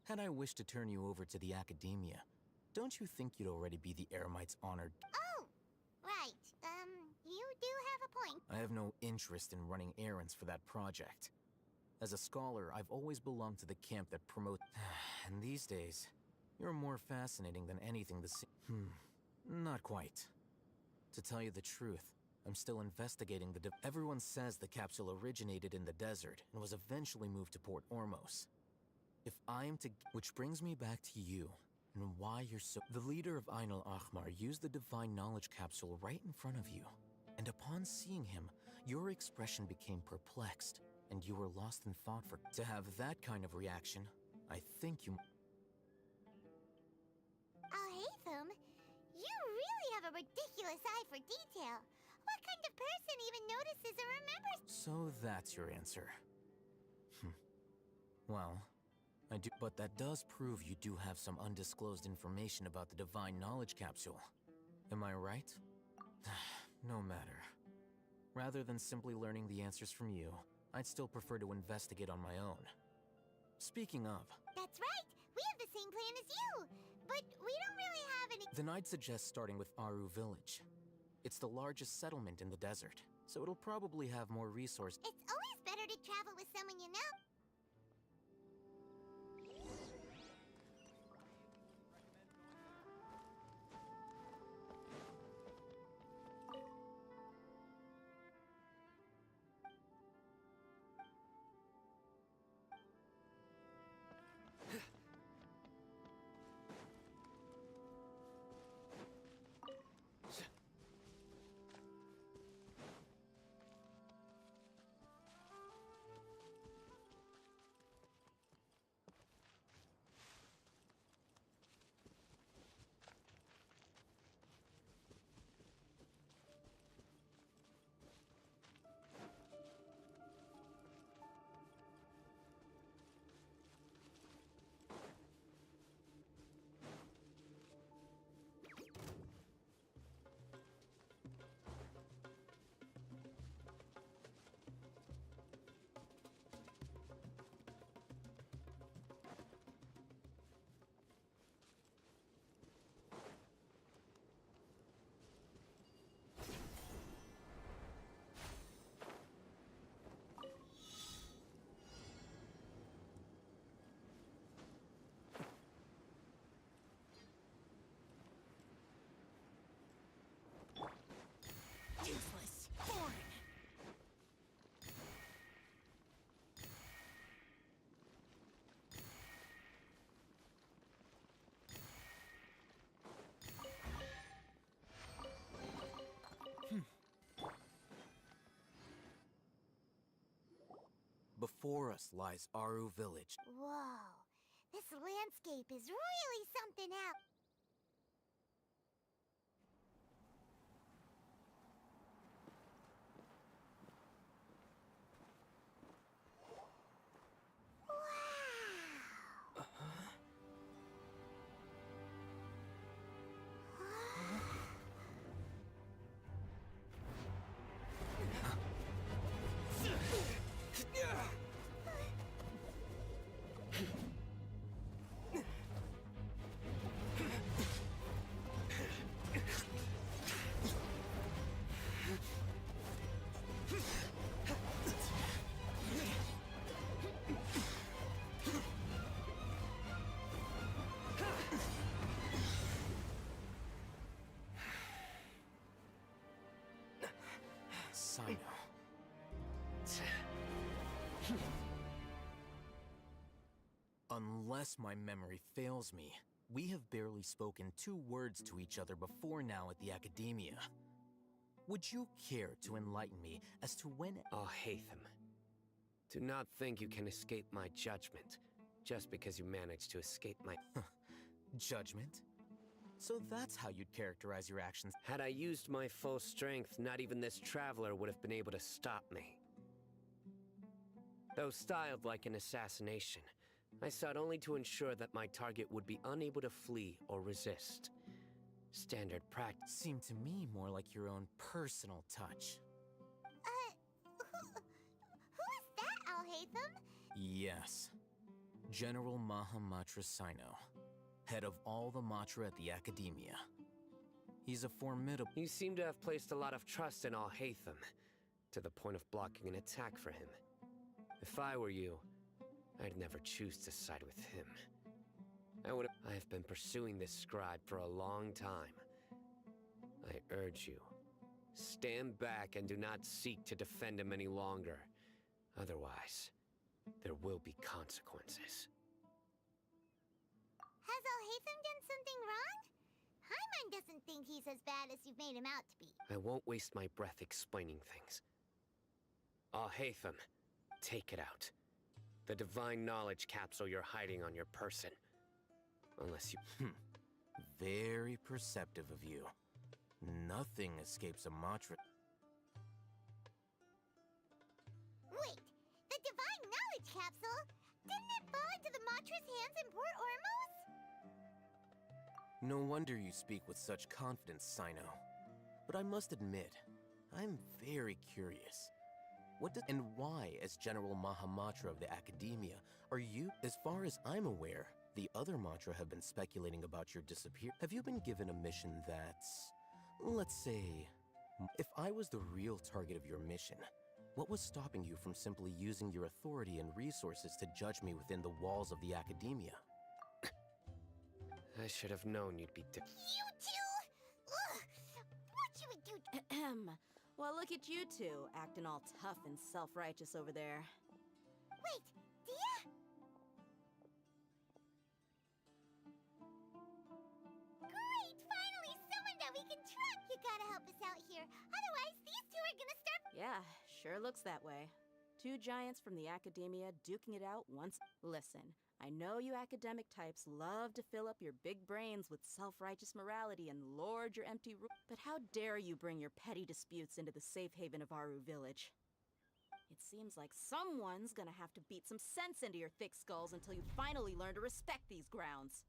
had I wished to turn you over to the academia, don't you think you'd already be the Eremite's honored? Oh, right. You do have a point. I have no interest in running errands for that project. As a scholar, I've always belonged to the camp that promotes. And these days, you're more fascinating than anything not quite. To tell you the truth, I'm still investigating the everyone says the capsule originated in the desert and was eventually moved to Port Ormos. If I am to... Which brings me back to you, and why you're so... The leader of Ain al-Ahmar used the divine knowledge capsule right in front of you. And upon seeing him, your expression became perplexed, and you were lost in thought for... To have that kind of reaction, I think you... Al-Hatham, you really have a ridiculous eye for detail. What kind of person even notices or remembers? So that's your answer. Well, I do... But that does prove you do have some undisclosed information about the divine knowledge capsule. Am I right? No matter. Rather than simply learning the answers from you, I'd still prefer to investigate on my own. Speaking of... That's right! We have the same plan as you, but we don't really have any. Then I'd suggest starting with Aru Village. It's the largest settlement in the desert, so it'll probably have more resources. It's always better to travel with someone you know. Useless. Boring. Before us lies Aru Village. Whoa, this landscape is really something else. Sino. Unless my memory fails me, we have barely spoken 2 words to each other before now at the Academia. Would you care to enlighten me as to when— Oh, Hatham. Do not think you can escape my judgment, just because you managed to escape my— Judgment? So that's how you'd characterize your actions. Had I used my full strength, not even this traveler would have been able to stop me. Though styled like an assassination, I sought only to ensure that my target would be unable to flee or resist. Standard practice. Seemed to me more like your own personal touch. Who is that, Al-Hatham? Yes. General Mahamatra Sino, head of all the Matra at the Academia. He's a formidable— You seem to have placed a lot of trust in Al-Hatham, to the point of blocking an attack for him. If I were you, I'd never choose to side with him. I have been pursuing this scribe for a long time. I urge you, stand back and do not seek to defend him any longer. Otherwise, there will be consequences. Has Al-Hatham done something wrong? Hyman doesn't think he's as bad as you've made him out to be. I won't waste my breath explaining things. Al-Hatham, take it out. The divine knowledge capsule you're hiding on your person. Unless you— Very perceptive of you. Nothing escapes a Matra. Wait, the divine knowledge capsule? Didn't it fall into the Matra's hands in Port Ormos? No wonder you speak with such confidence, Sino. But I must admit, I'm very curious. And why, as General Mahamatra of the Academia, are you— As far as I'm aware, The other mantra have been speculating about your disappearance. Have you been given a mission that's, let's say, if I was the real target of your mission, what was stopping you from simply using your authority and resources to judge me within the walls of the academia? I should have known you'd be You two! Ugh! What you would do? Ahem. Well, look at you two, acting all tough and self-righteous over there. Wait, Dia? Great! Finally, someone that we can trust! You gotta help us out here. Otherwise, these two are gonna start. Yeah, sure looks that way. Two giants from the academia duking it out once. Listen, I know you academic types love to fill up your big brains with self-righteous morality and lord your empty but how dare you bring your petty disputes into the safe haven of Aru Village? It seems like someone's gonna have to beat some sense into your thick skulls until you finally learn to respect these grounds.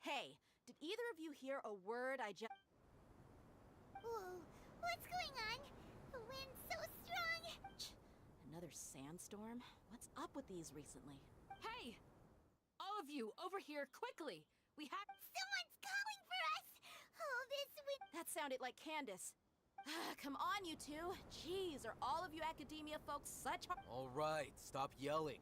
Hey, did either of you hear a word I just... Whoa, what's going on? The wind's so strong. Another sandstorm? What's up with these recently? Hey! All of you, over here, quickly! We have... Someone's calling for us! Oh, this wind... That sounded like Candace. Come on, you two. Jeez, are all of you academia folks such... All right, stop yelling.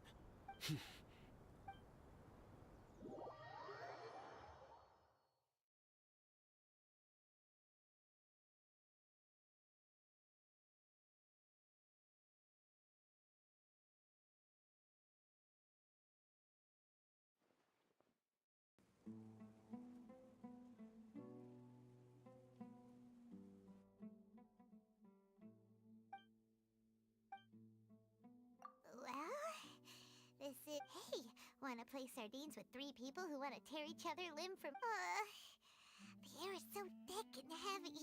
This is... Hey, wanna play sardines with three people who wanna tear each other limb from... the air is so thick and heavy.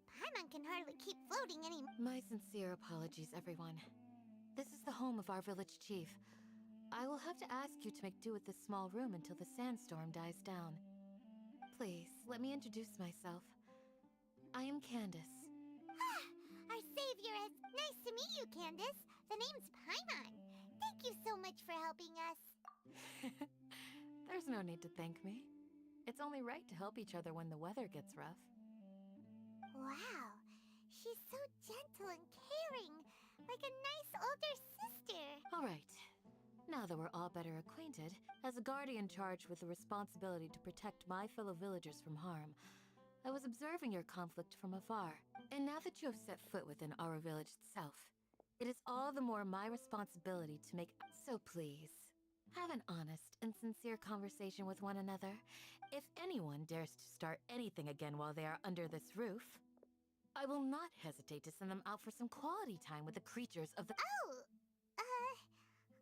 Paimon can hardly keep floating anymore. My sincere apologies, everyone. This is the home of our village chief. I will have to ask you to make do with this small room until the sandstorm dies down. Please, let me introduce myself. I am Candace. Our savior is... Nice to meet you, Candace. The name's Paimon. Thank you so much for helping us. There's no need to thank me. It's only right to help each other when the weather gets rough. Wow, she's so gentle and caring, like a nice older sister. All right. Now that we're all better acquainted, as a guardian charged with the responsibility to protect my fellow villagers from harm, I was observing your conflict from afar. And now that you have set foot within our village itself, it is all the more my responsibility to make... So please, have an honest and sincere conversation with one another. If anyone dares to start anything again while they are under this roof, I will not hesitate to send them out for some quality time with the creatures of the... Oh!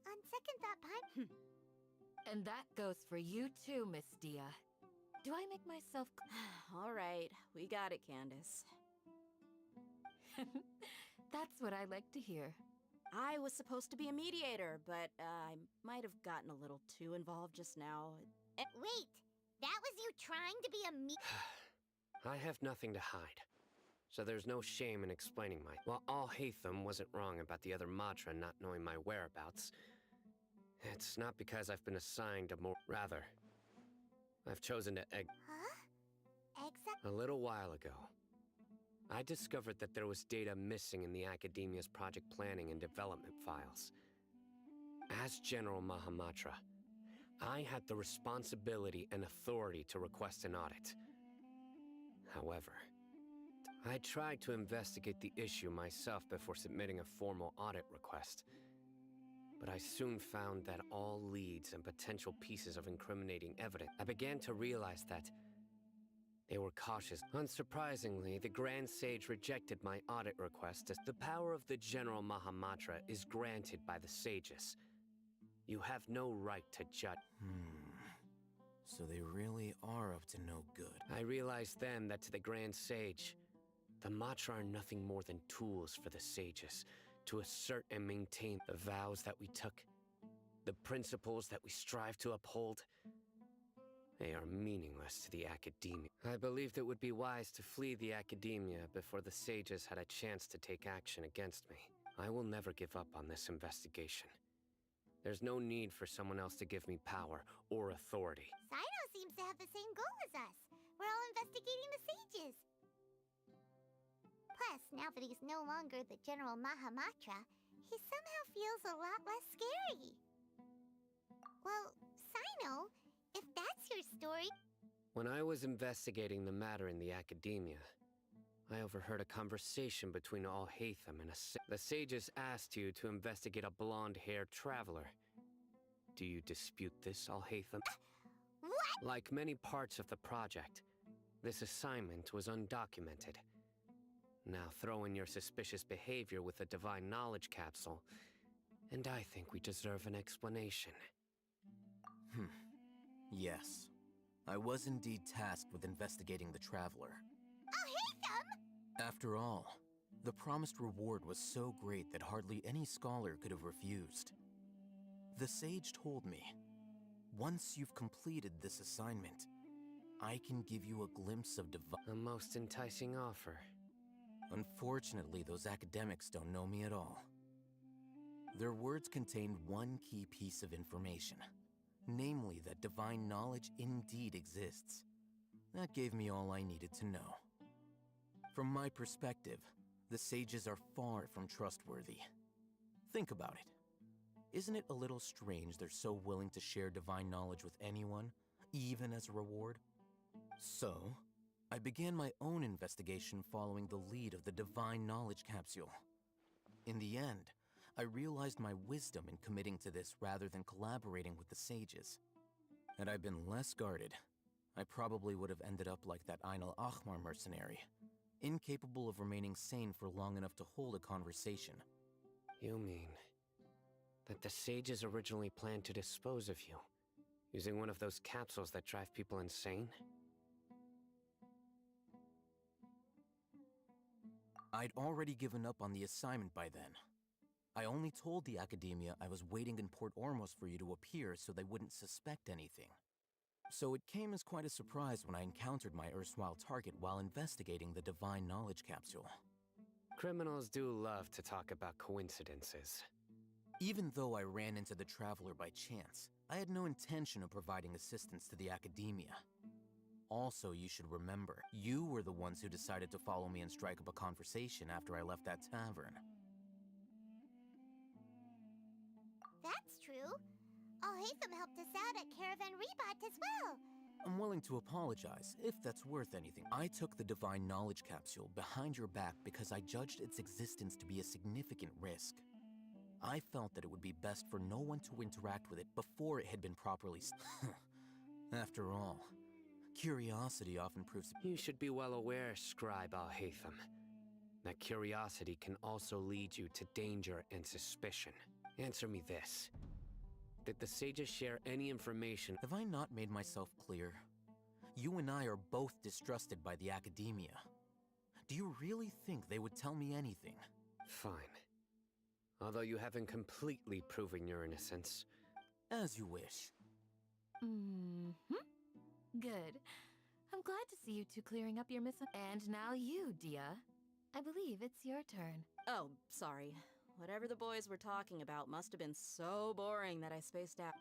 On second thought, Paimon... And that goes for you too, Miss Dia. Do I make myself... All right, we got it, Candace. That's what I like to hear. I was supposed to be a mediator, but I might have gotten a little too involved just now. Wait, that was you trying to be a I have nothing to hide, so there's no shame in explaining my... While Al-Haytham wasn't wrong about the other Matra not knowing my whereabouts, it's not because I've been assigned a more... Rather, I've chosen to Huh? A little while ago, I discovered that there was data missing in the Academia's project planning and development files. As General Mahamatra, I had the responsibility and authority to request an audit. However, I tried to investigate the issue myself before submitting a formal audit request. But I soon found that all leads and potential pieces of incriminating evidence, I began to realize that they were cautious. Unsurprisingly, the Grand Sage rejected my audit request as the power of the General Mahamatra is granted by the sages. You have no right to judge. So they really are up to no good. I realized then that to the Grand Sage, the Matra are nothing more than tools for the sages to assert and maintain the vows that we took, the principles that we strive to uphold. They are meaningless to the academia. I believed it would be wise to flee the academia before the sages had a chance to take action against me. I will never give up on this investigation. There's no need for someone else to give me power or authority. Sino seems to have the same goal as us. We're all investigating the sages. Plus, now that he's no longer the General Mahamatra, he somehow feels a lot less scary. Well, Sino, if that's your story... When I was investigating the matter in the academia, I overheard a conversation between Alhaitham and the sages asked you to investigate a blonde-haired traveler. Do you dispute this, Alhaitham? What? Like many parts of the project, this assignment was undocumented. Now throw in your suspicious behavior with a divine knowledge capsule, and I think we deserve an explanation. Yes. I was indeed tasked with investigating the traveler. Alhaitham! After all, the promised reward was so great that hardly any scholar could have refused. The sage told me, once you've completed this assignment, I can give you a glimpse of A most enticing offer. Unfortunately, those academics don't know me at all. Their words contained one key piece of information, namely that divine knowledge indeed exists. That gave me all I needed to know. From my perspective, the sages are far from trustworthy. Think about it. Isn't it a little strange they're so willing to share divine knowledge with anyone, even as a reward? So, I began my own investigation following the lead of the divine knowledge capsule. In the end, I realized my wisdom in committing to this rather than collaborating with the sages. Had I been less guarded, I probably would have ended up like that Ain al-Ahmar mercenary, incapable of remaining sane for long enough to hold a conversation. You mean that the sages originally planned to dispose of you, using one of those capsules that drive people insane? I'd already given up on the assignment by then. I only told the academia I was waiting in Port Ormos for you to appear so they wouldn't suspect anything. So it came as quite a surprise when I encountered my erstwhile target while investigating the divine knowledge capsule. Criminals do love to talk about coincidences. Even though I ran into the traveler by chance, I had no intention of providing assistance to the academia. Also, you should remember, you were the ones who decided to follow me and strike up a conversation after I left that tavern. That's true. Alhaitham helped us out at Caravan Rebat as well. I'm willing to apologize, if that's worth anything. I took the divine knowledge capsule behind your back because I judged its existence to be a significant risk. I felt that it would be best for no one to interact with it before it had been properly After all, curiosity often proves... You should be well aware, Scribe Alhaitham, that curiosity can also lead you to danger and suspicion. Answer me this. Did the sages share any information? Have I not made myself clear? You and I are both distrusted by the academia. Do you really think they would tell me anything? Fine. Although you haven't completely proven your innocence. As you wish. Good. I'm glad to see you two clearing up your And now you, Dia. I believe it's your turn. Oh, sorry. Whatever the boys were talking about must have been so boring that I spaced out.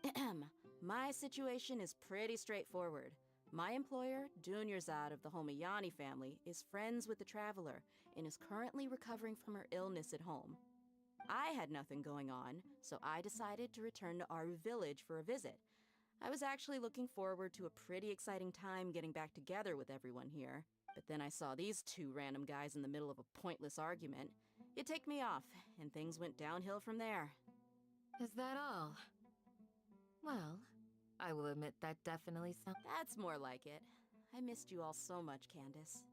My situation is pretty straightforward. My employer, Dunyarzad of the Homayani family, is friends with the traveler and is currently recovering from her illness at home. I had nothing going on, so I decided to return to Aru village for a visit. I was actually looking forward to a pretty exciting time getting back together with everyone here. But then I saw these two random guys in the middle of a pointless argument. It ticked me off, and things went downhill from there. Is that all? Well, I will admit that definitely sounds... That's more like it. I missed you all so much, Candace.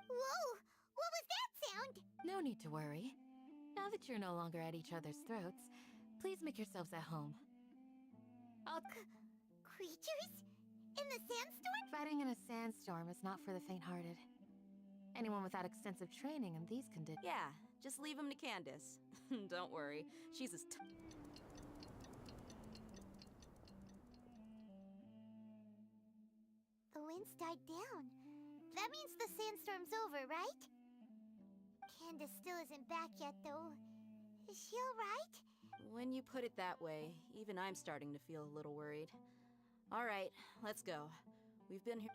Whoa! What was that sound? No need to worry. Now that you're no longer at each other's throats, please make yourselves at home. Creatures? In the sandstorm? Fighting in a sandstorm is not for the faint-hearted. Anyone without extensive training in these conditions... Yeah, just leave him to Candace. Don't worry, she's as died down. That means the sandstorm's over, right? Candace still isn't back yet, though. Is she alright? When you put it that way, even I'm starting to feel a little worried. Alright, let's go. We've been here.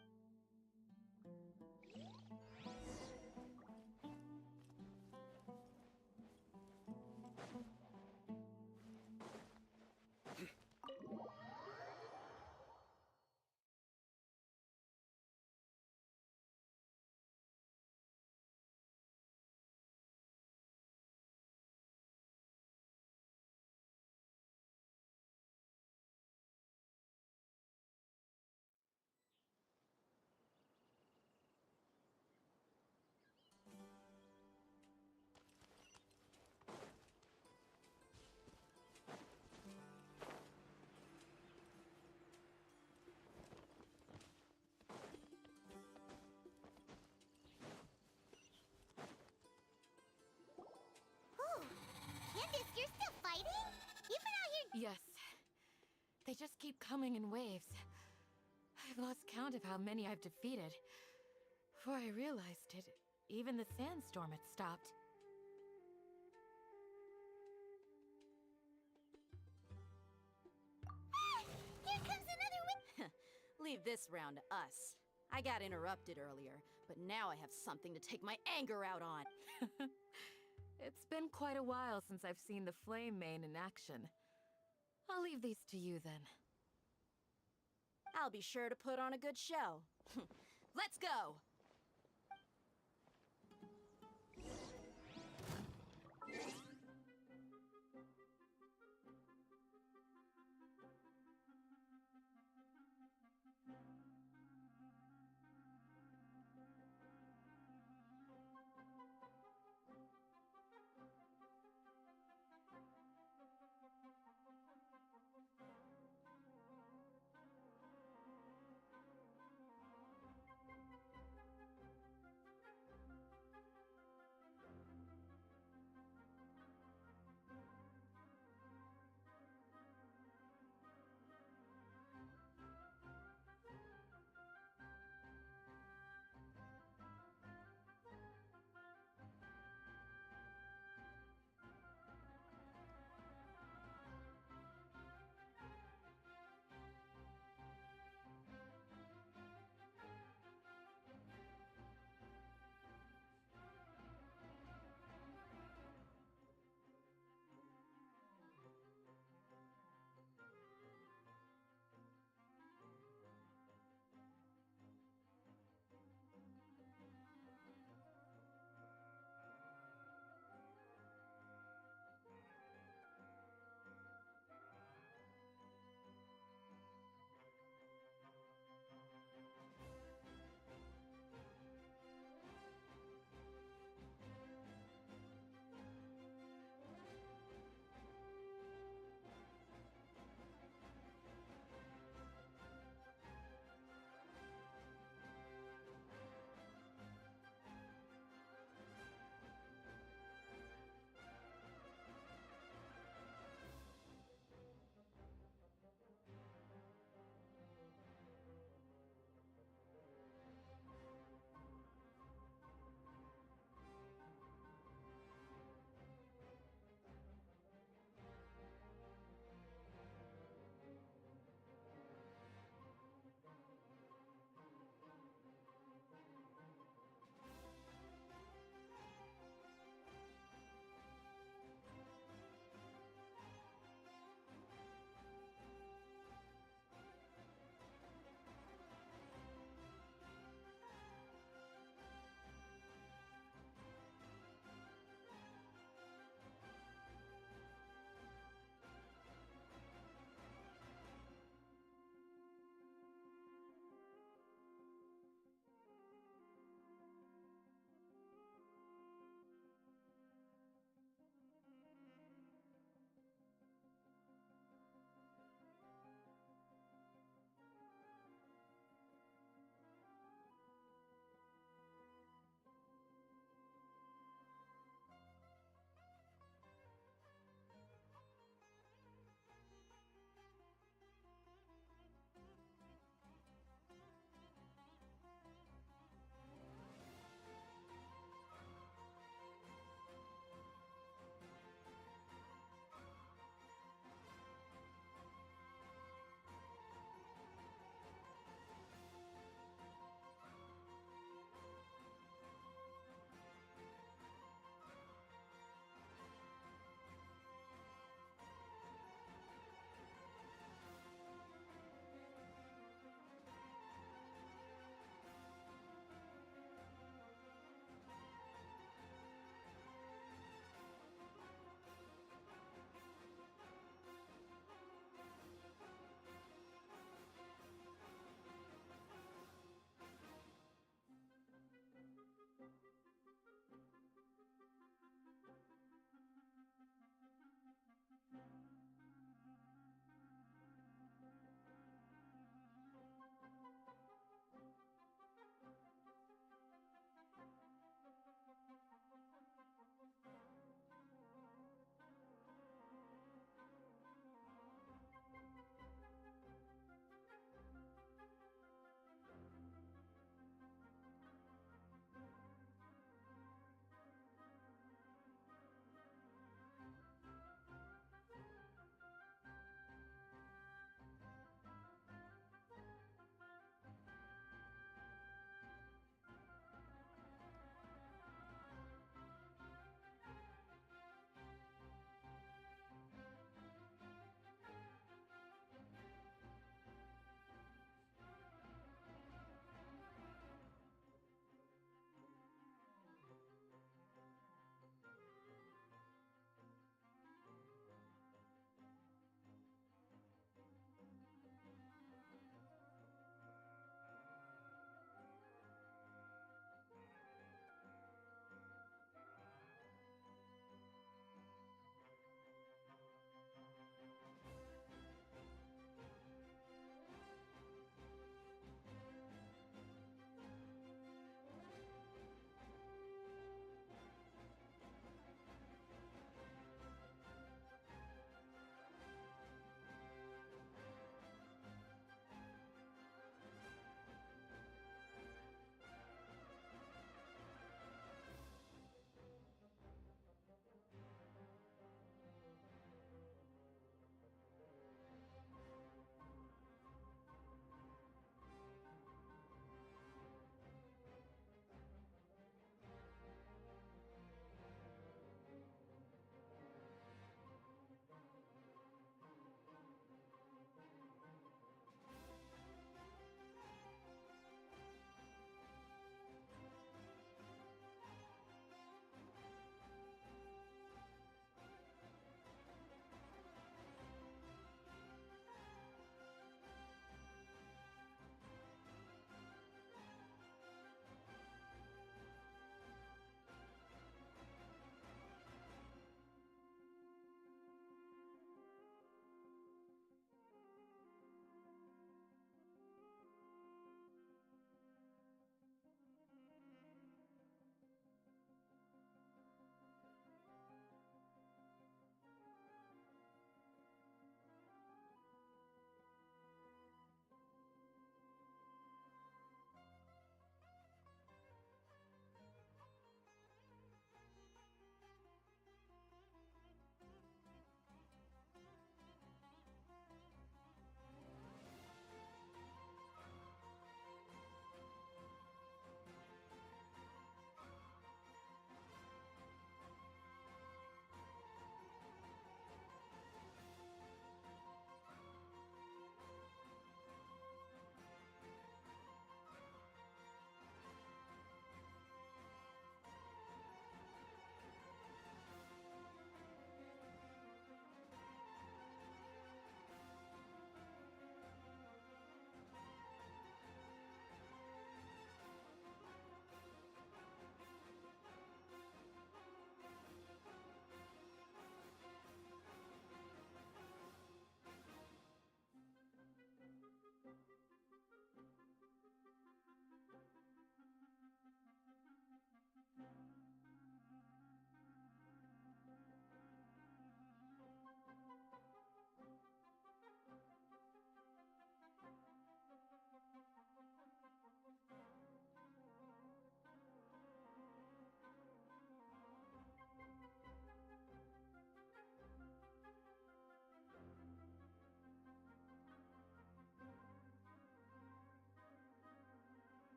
Candace, you're still fighting? You've been out here. Yes. They just keep coming in waves. I've lost count of how many I've defeated. Before I realized it, even the sandstorm had stopped. Here comes another win. Leave this round to us. I got interrupted earlier, but now I have something to take my anger out on. It's been quite a while since I've seen the Flame Main in action. I'll leave these to you then. I'll be sure to put on a good show. Let's go!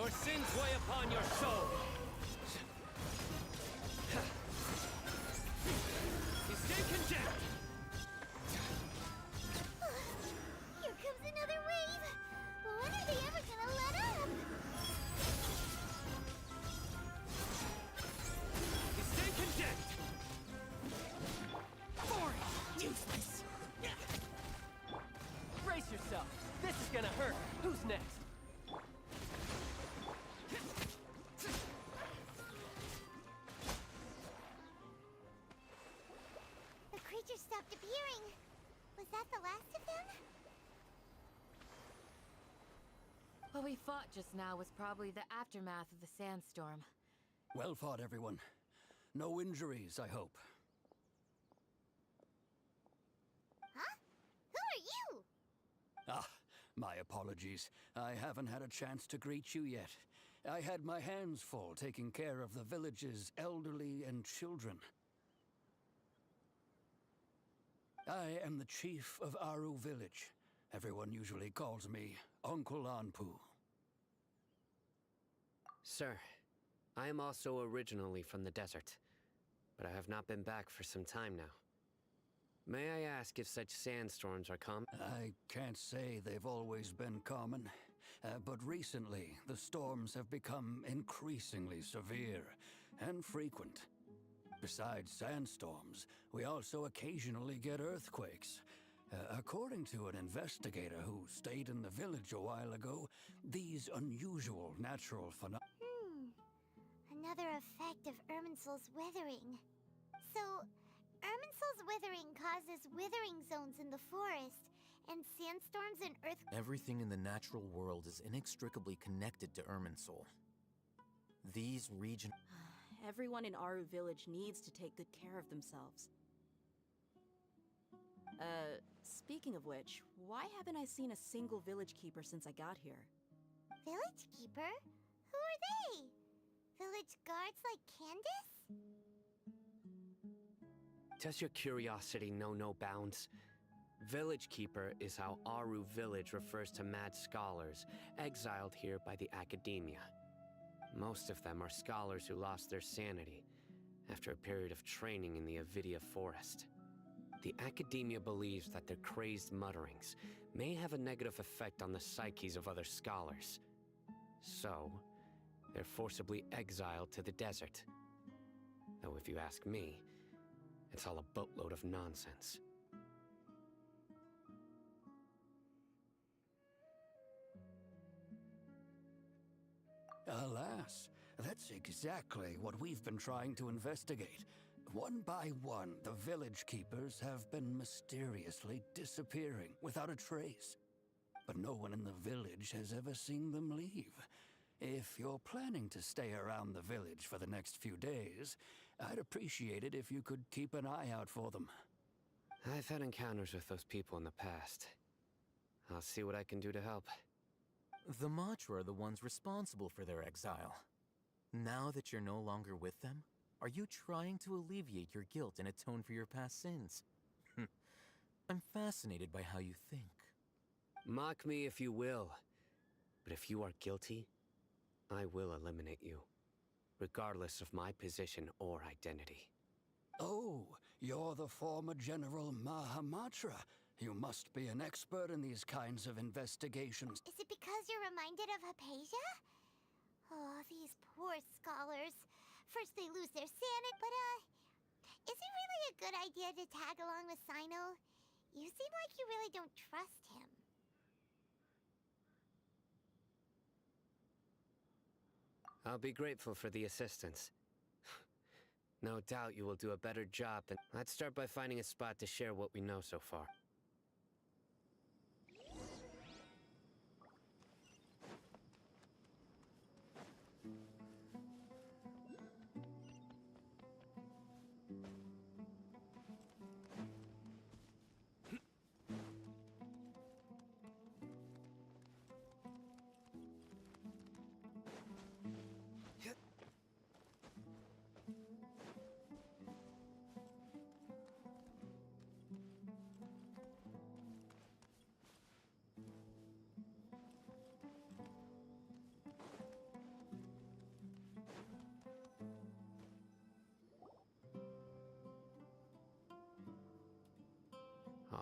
Your sins weigh upon your soul. You stay condemned. Here comes another wave. When are they ever gonna let up? You stay condemned. Boring! Useless! Brace yourself. This is gonna hurt. Who's next? The creature stopped appearing. Was that the last of them? What we fought just now was probably the aftermath of the sandstorm. Well fought, everyone. No injuries, I hope. Huh? Who are you? Ah, my apologies. I haven't had a chance to greet you yet. I had my hands full taking care of the village's elderly and children. I am the chief of Aru village. Everyone usually calls me Uncle Anpu. Sir, I am also originally from the desert, but I have not been back for some time now. May I ask if such sandstorms are common? I can't say they've always been common, but recently the storms have become increasingly severe and frequent. Besides sandstorms, we also occasionally get earthquakes. According to an investigator who stayed in the village a while ago, these unusual natural phenomena... Another effect of Irminsul's withering. So, Irminsul's withering causes withering zones in the forest, and sandstorms and earthquakes. Everything in the natural world is inextricably connected to Irminsul. These regions... Everyone in Aru village needs to take good care of themselves. Speaking of which, why haven't I seen a single village keeper since I got here? Village keeper? Who are they? Village guards like Candace? Does your curiosity know no bounds? Village Keeper is how Aru village refers to mad scholars, exiled here by the academia. Most of them are scholars who lost their sanity after a period of training in the Avidia forest. The academia believes that their crazed mutterings may have a negative effect on the psyches of other scholars. So, they're forcibly exiled to the desert. Though if you ask me, it's all a boatload of nonsense. Alas, that's exactly what we've been trying to investigate. One by one, the village keepers have been mysteriously disappearing without a trace. But no one in the village has ever seen them leave. If you're planning to stay around the village for the next few days, I'd appreciate it if you could keep an eye out for them. I've had encounters with those people in the past. I'll see what I can do to help. The Matra are the ones responsible for their exile. Now that you're no longer with them, are you trying to alleviate your guilt and atone for your past sins? I'm fascinated by how you think. Mock me if you will, but if you are guilty, I will eliminate you, regardless of my position or identity. Oh, you're the former General Mahamatra. You must be an expert in these kinds of investigations. Is it because you're reminded of Hypatia? Oh, these poor scholars. First they lose their sanity, but is it really a good idea to tag along with Sino? You seem like you really don't trust him. I'll be grateful for the assistance. No doubt you will do a better job than... Let's start by finding a spot to share what we know so far.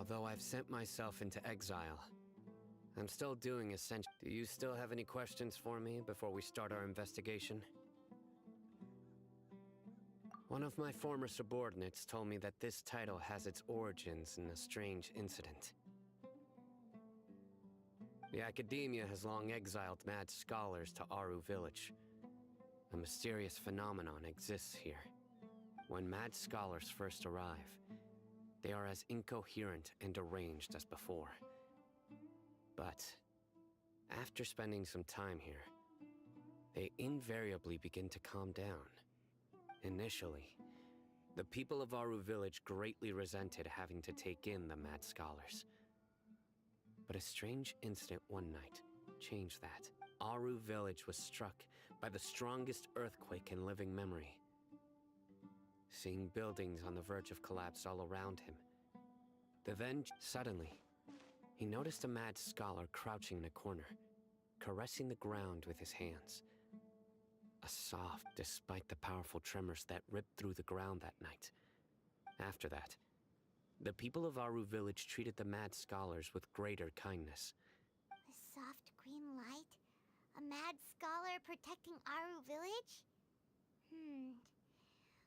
Although I've sent myself into exile, I'm still doing essential. Do you still have any questions for me before we start our investigation? One of my former subordinates told me that this title has its origins in a strange incident. The Academia has long exiled mad scholars to Aru Village. A mysterious phenomenon exists here. When mad scholars first arrive, they are as incoherent and deranged as before. But after spending some time here, they invariably begin to calm down. Initially, the people of Aru Village greatly resented having to take in the mad scholars. But a strange incident one night changed that. Aru Village was struck by the strongest earthquake in living memory. Seeing buildings on the verge of collapse all around him, suddenly, he noticed a mad scholar crouching in a corner, caressing the ground with his hands. A soft, despite the powerful tremors that ripped through the ground that night. After that, the people of Aru Village treated the mad scholars with greater kindness. A soft green light? A mad scholar protecting Aru Village?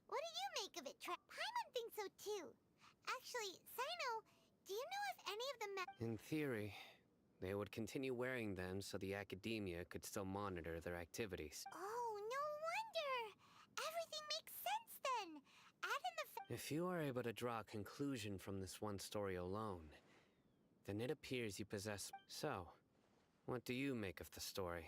What do you make of it, Paimon thinks so too. Actually, Sino, do you know if any of the In theory, they would continue wearing them so the Academia could still monitor their activities. Oh, no wonder! Everything makes sense then! Add in the If you are able to draw a conclusion from this one story alone, then it appears you possess... So, what do you make of the story?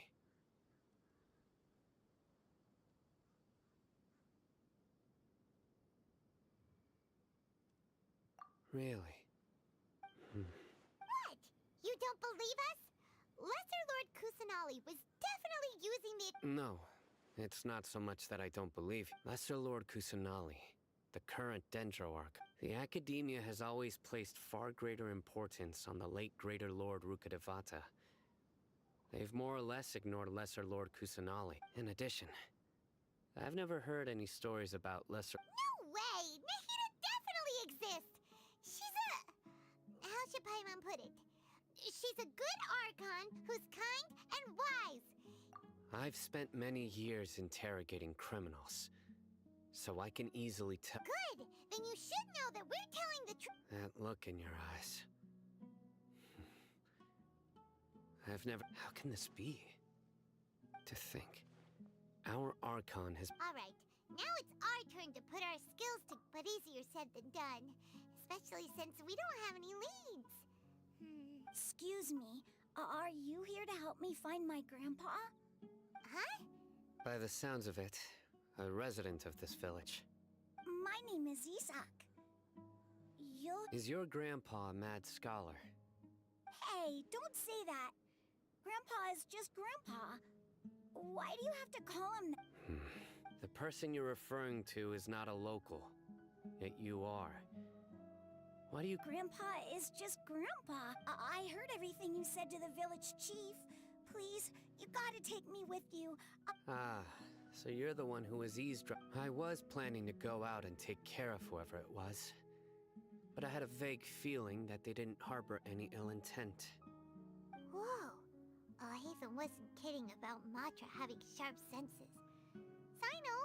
Really? What? You don't believe us? Lesser Lord Kusanali was definitely using the... No, it's not so much that I don't believe you. Lesser Lord Kusanali, the current Dendroarch. The Academia has always placed far greater importance on the late Greater Lord Rukkhadevata. They've more or less ignored Lesser Lord Kusanali. In addition, I've never heard any stories about Lesser... No way! Nahida definitely exists! She's a... How should Paimon put it? She's a good Archon who's kind and wise. I've spent many years interrogating criminals, so I can easily tell... Good! Then you should know that we're telling the truth. That look in your eyes. I've never... How can this be? To think, our Archon has... Alright, now it's our turn to put our skills to... But easier said than done. Especially since we don't have any leads. Excuse me, are you here to help me find my grandpa? Huh? By the sounds of it, a resident of this village. My name is Isak. Is your grandpa a mad scholar? Hey, don't say that. Grandpa is just Grandpa. Why do you have to call him that? The person you're referring to is not a local, yet you are. Why do you... Grandpa is just Grandpa. I heard everything you said to the village chief. Please, you gotta take me with you. So you're the one who was eavesdropping. I was planning to go out and take care of whoever it was. But I had a vague feeling that they didn't harbor any ill intent. Whoa. Haven wasn't kidding about Matra having sharp senses. Sino,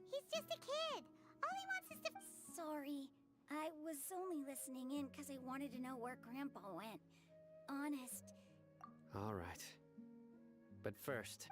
he's just a kid. All he wants is to... Sorry. I was only listening in because I wanted to know where Grandpa went. Honest. All right. But first...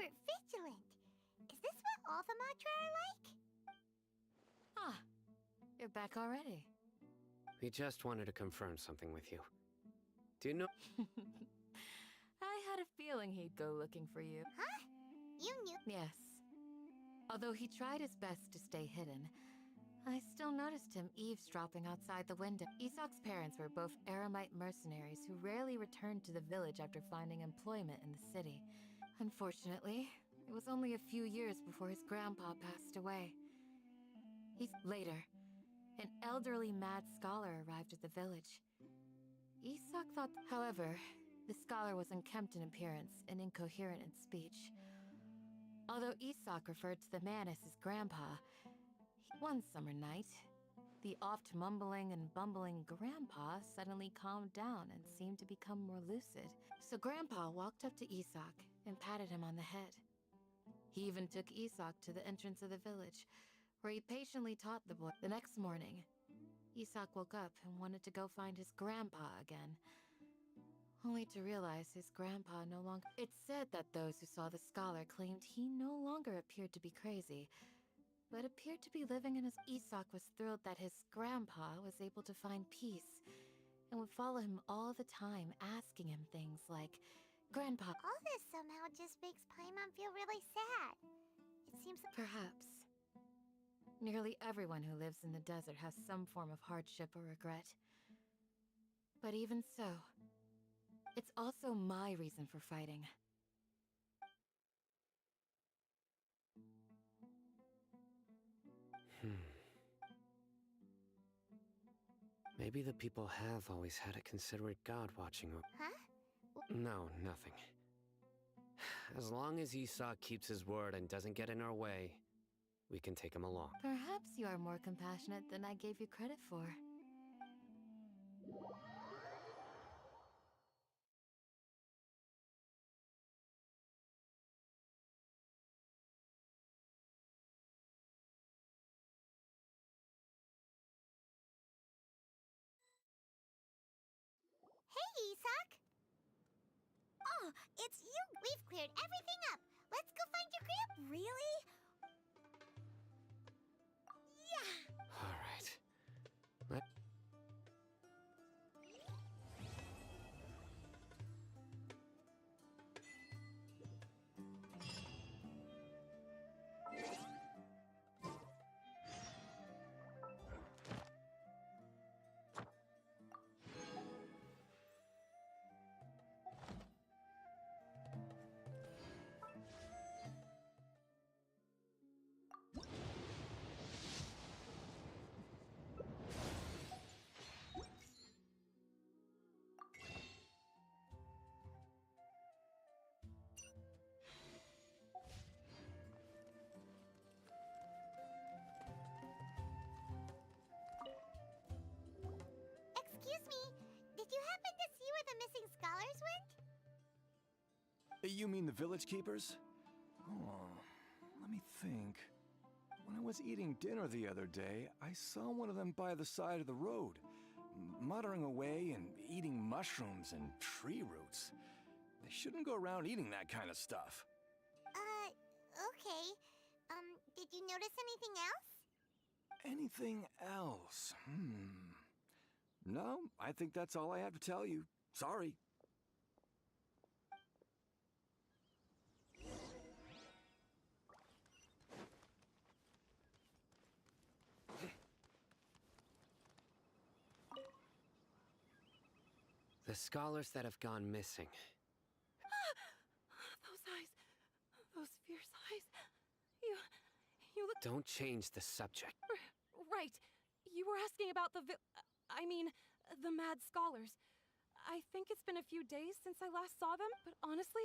super vigilant. Is this what all the Matra are like? Ah, you're back already. We just wanted to confirm something with you. Do you know? I had a feeling he'd go looking for you. Huh? You knew? Yes. Although he tried his best to stay hidden, I still noticed him eavesdropping outside the window. Isak's parents were both Aramite mercenaries who rarely returned to the village after finding employment in the city. Unfortunately, it was only a few years before his grandpa passed away. Later, an elderly mad scholar arrived at the village. Isak thought, however, the scholar was unkempt in appearance and incoherent in speech. Although Isak referred to the man as his grandpa, one summer night, the oft mumbling and bumbling grandpa suddenly calmed down and seemed to become more lucid. So grandpa walked up to Isak and patted him on the head. He even took Isak to the entrance of the village, where he patiently taught the boy. The next morning, Isak woke up and wanted to go find his grandpa again, only to realize his grandpa no longer... It's said that those who saw the scholar claimed he no longer appeared to be crazy, but appeared to be living in his... Isak was thrilled that his grandpa was able to find peace, and would follow him all the time, asking him things like, Grandpa... All this somehow just makes Paimon feel really sad. It seems like... Perhaps. Nearly everyone who lives in the desert has some form of hardship or regret. But even so, it's also my reason for fighting. Maybe the people have always had a considerate god watching over. Huh? No, nothing. As long as Esau keeps his word and doesn't get in our way, we can take him along. Perhaps you are more compassionate than I gave you credit for. Hey, Isak! Oh, it's you! We've cleared everything up! Let's go find your grandpa! Really? Yeah! All right. Let... Excuse me, did you happen to see where the missing scholars went? You mean the village keepers? Oh, let me think. When I was eating dinner the other day, I saw one of them by the side of the road, muttering away and eating mushrooms and tree roots. They shouldn't go around eating that kind of stuff. Okay. Did you notice anything else? Anything else? No, I think that's all I have to tell you. Sorry. The scholars that have gone missing. Those eyes. Those fierce eyes. You look... Don't change the subject. Right. You were asking about the the mad scholars. I think it's been a few days since I last saw them, but honestly,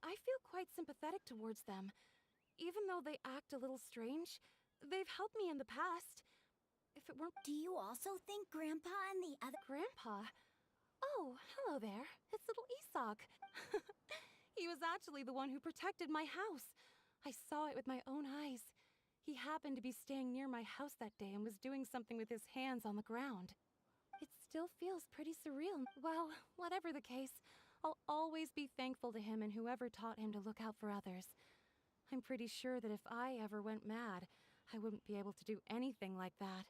I feel quite sympathetic towards them. Even though they act a little strange, they've helped me in the past. If it weren't... Do you also think Grandpa and the other... Grandpa? Oh, hello there. It's little Isak. He was actually the one who protected my house. I saw it with my own eyes. He happened to be staying near my house that day and was doing something with his hands on the ground. It still feels pretty surreal. Well, whatever the case, I'll always be thankful to him and whoever taught him to look out for others. I'm pretty sure that if I ever went mad, I wouldn't be able to do anything like that.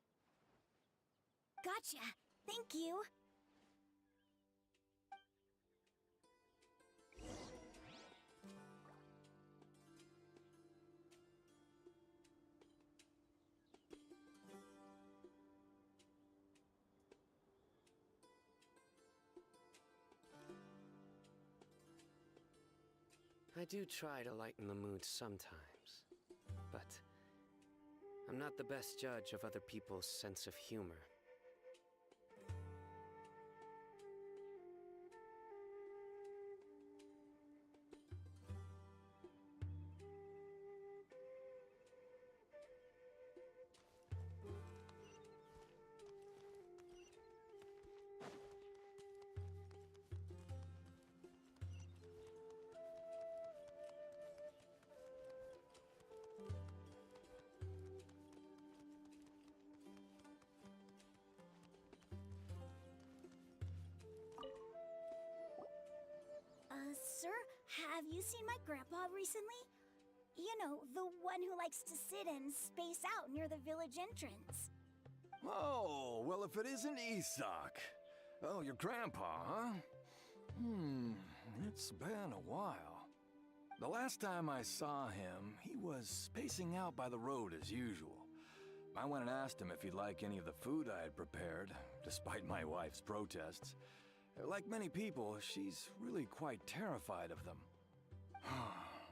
Gotcha. Thank you. I do try to lighten the mood sometimes, but I'm not the best judge of other people's sense of humor. Sir, have you seen my grandpa recently? You know, the one who likes to sit and space out near the village entrance. Oh, well, if it isn't Isak. Oh, your grandpa, huh? It's been a while. The last time I saw him, he was spacing out by the road as usual. I went and asked him if he'd like any of the food I had prepared, despite my wife's protests. Like many people, she's really quite terrified of them.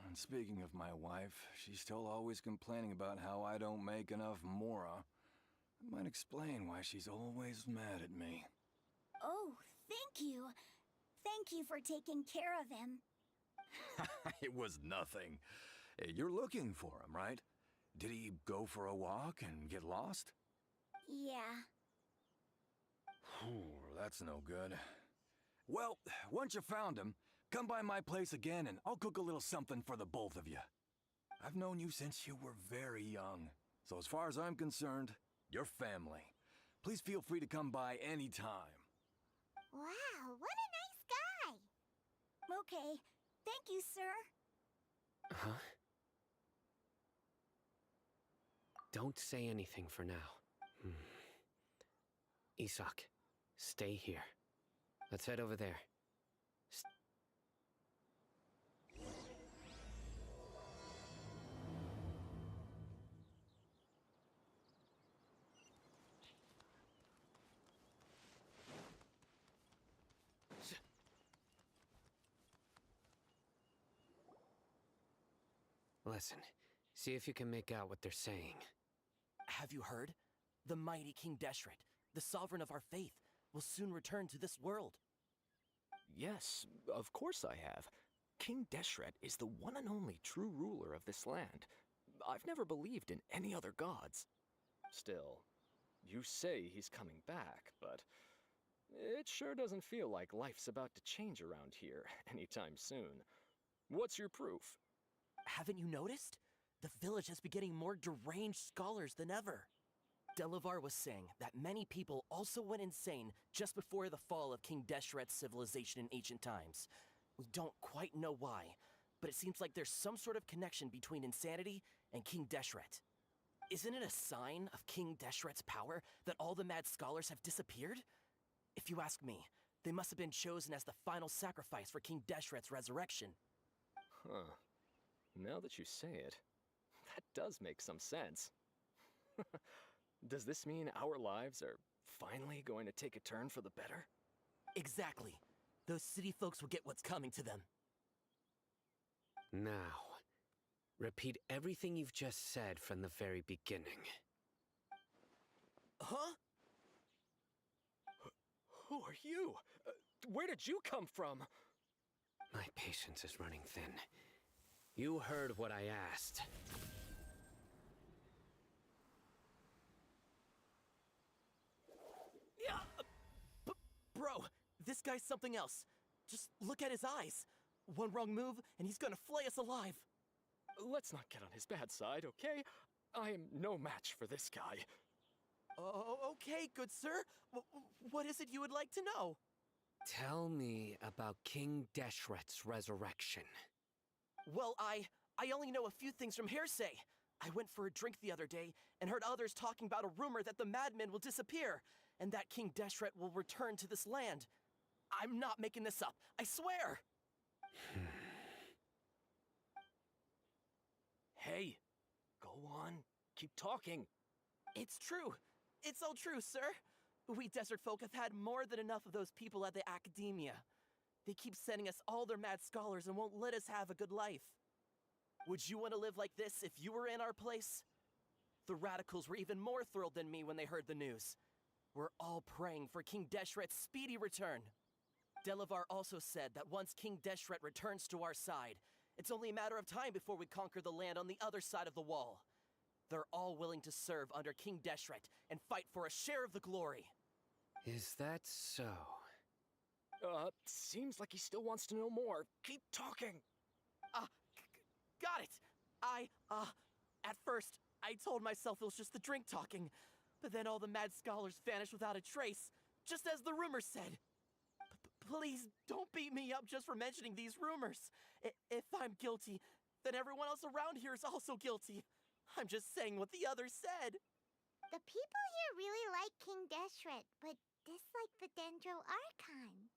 And speaking of my wife, she's still always complaining about how I don't make enough mora. That might explain why she's always mad at me. Oh, thank you. Thank you for taking care of him. It was nothing. You're looking for him, right? Did he go for a walk and get lost? Yeah. That's no good. Well, once you found him, come by my place again and I'll cook a little something for the both of you. I've known you since you were very young, so as far as I'm concerned, you're family. Please feel free to come by anytime. Wow, what a nice guy! Okay, thank you, sir. Huh? Don't say anything for now. Isak, stay here. Let's head over there. Listen, see if you can make out what they're saying. Have you heard? The mighty King Deshret, the sovereign of our faith, will soon return to this world. Yes, of course I have. King Deshret is the one and only true ruler of this land. I've never believed in any other gods. Still, you say he's coming back, but it sure doesn't feel like life's about to change around here anytime soon. What's your proof? Haven't you noticed? The village has been getting more deranged scholars than ever. Delavar was saying that many people also went insane just before the fall of King Deshret's civilization in ancient times. We don't quite know why, but it seems like there's some sort of connection between insanity and King Deshret. Isn't it a sign of King Deshret's power that all the mad scholars have disappeared? If you ask me, they must have been chosen as the final sacrifice for King Deshret's resurrection. Huh. Now that you say it, that does make some sense. Does this mean our lives are finally going to take a turn for the better? Exactly. Those city folks will get what's coming to them. Now, repeat everything you've just said from the very beginning. Huh? Who are you? Where did you come from? My patience is running thin. You heard what I asked. Yeah, bro, this guy's something else. Just look at his eyes. One wrong move, and he's gonna flay us alive. Let's not get on his bad side, okay? I am no match for this guy. Oh, okay, good sir. What is it you would like to know? Tell me about King Deshret's resurrection. Well, I only know a few things from hearsay. I went for a drink the other day and heard others talking about a rumor that the madmen will disappear and that King Deshret will return to this land. I'm not making this up, I swear! Hey, go on. Keep talking. It's true. It's all true, sir. We desert folk have had more than enough of those people at the academia. They keep sending us all their mad scholars and won't let us have a good life. Would you want to live like this if you were in our place? The radicals were even more thrilled than me when they heard the news. We're all praying for King Deshret's speedy return. Delavar also said that once King Deshret returns to our side, it's only a matter of time before we conquer the land on the other side of the wall. They're all willing to serve under King Deshret and fight for a share of the glory. Is that so? Seems like he still wants to know more. Keep talking. Got it! At first, I told myself it was just the drink talking, but then all the mad scholars vanished without a trace, just as the rumors said. Please, don't beat me up just for mentioning these rumors. If I'm guilty, then everyone else around here is also guilty. I'm just saying what the others said. The people here really like King Deshret, but dislike the Dendro Archon.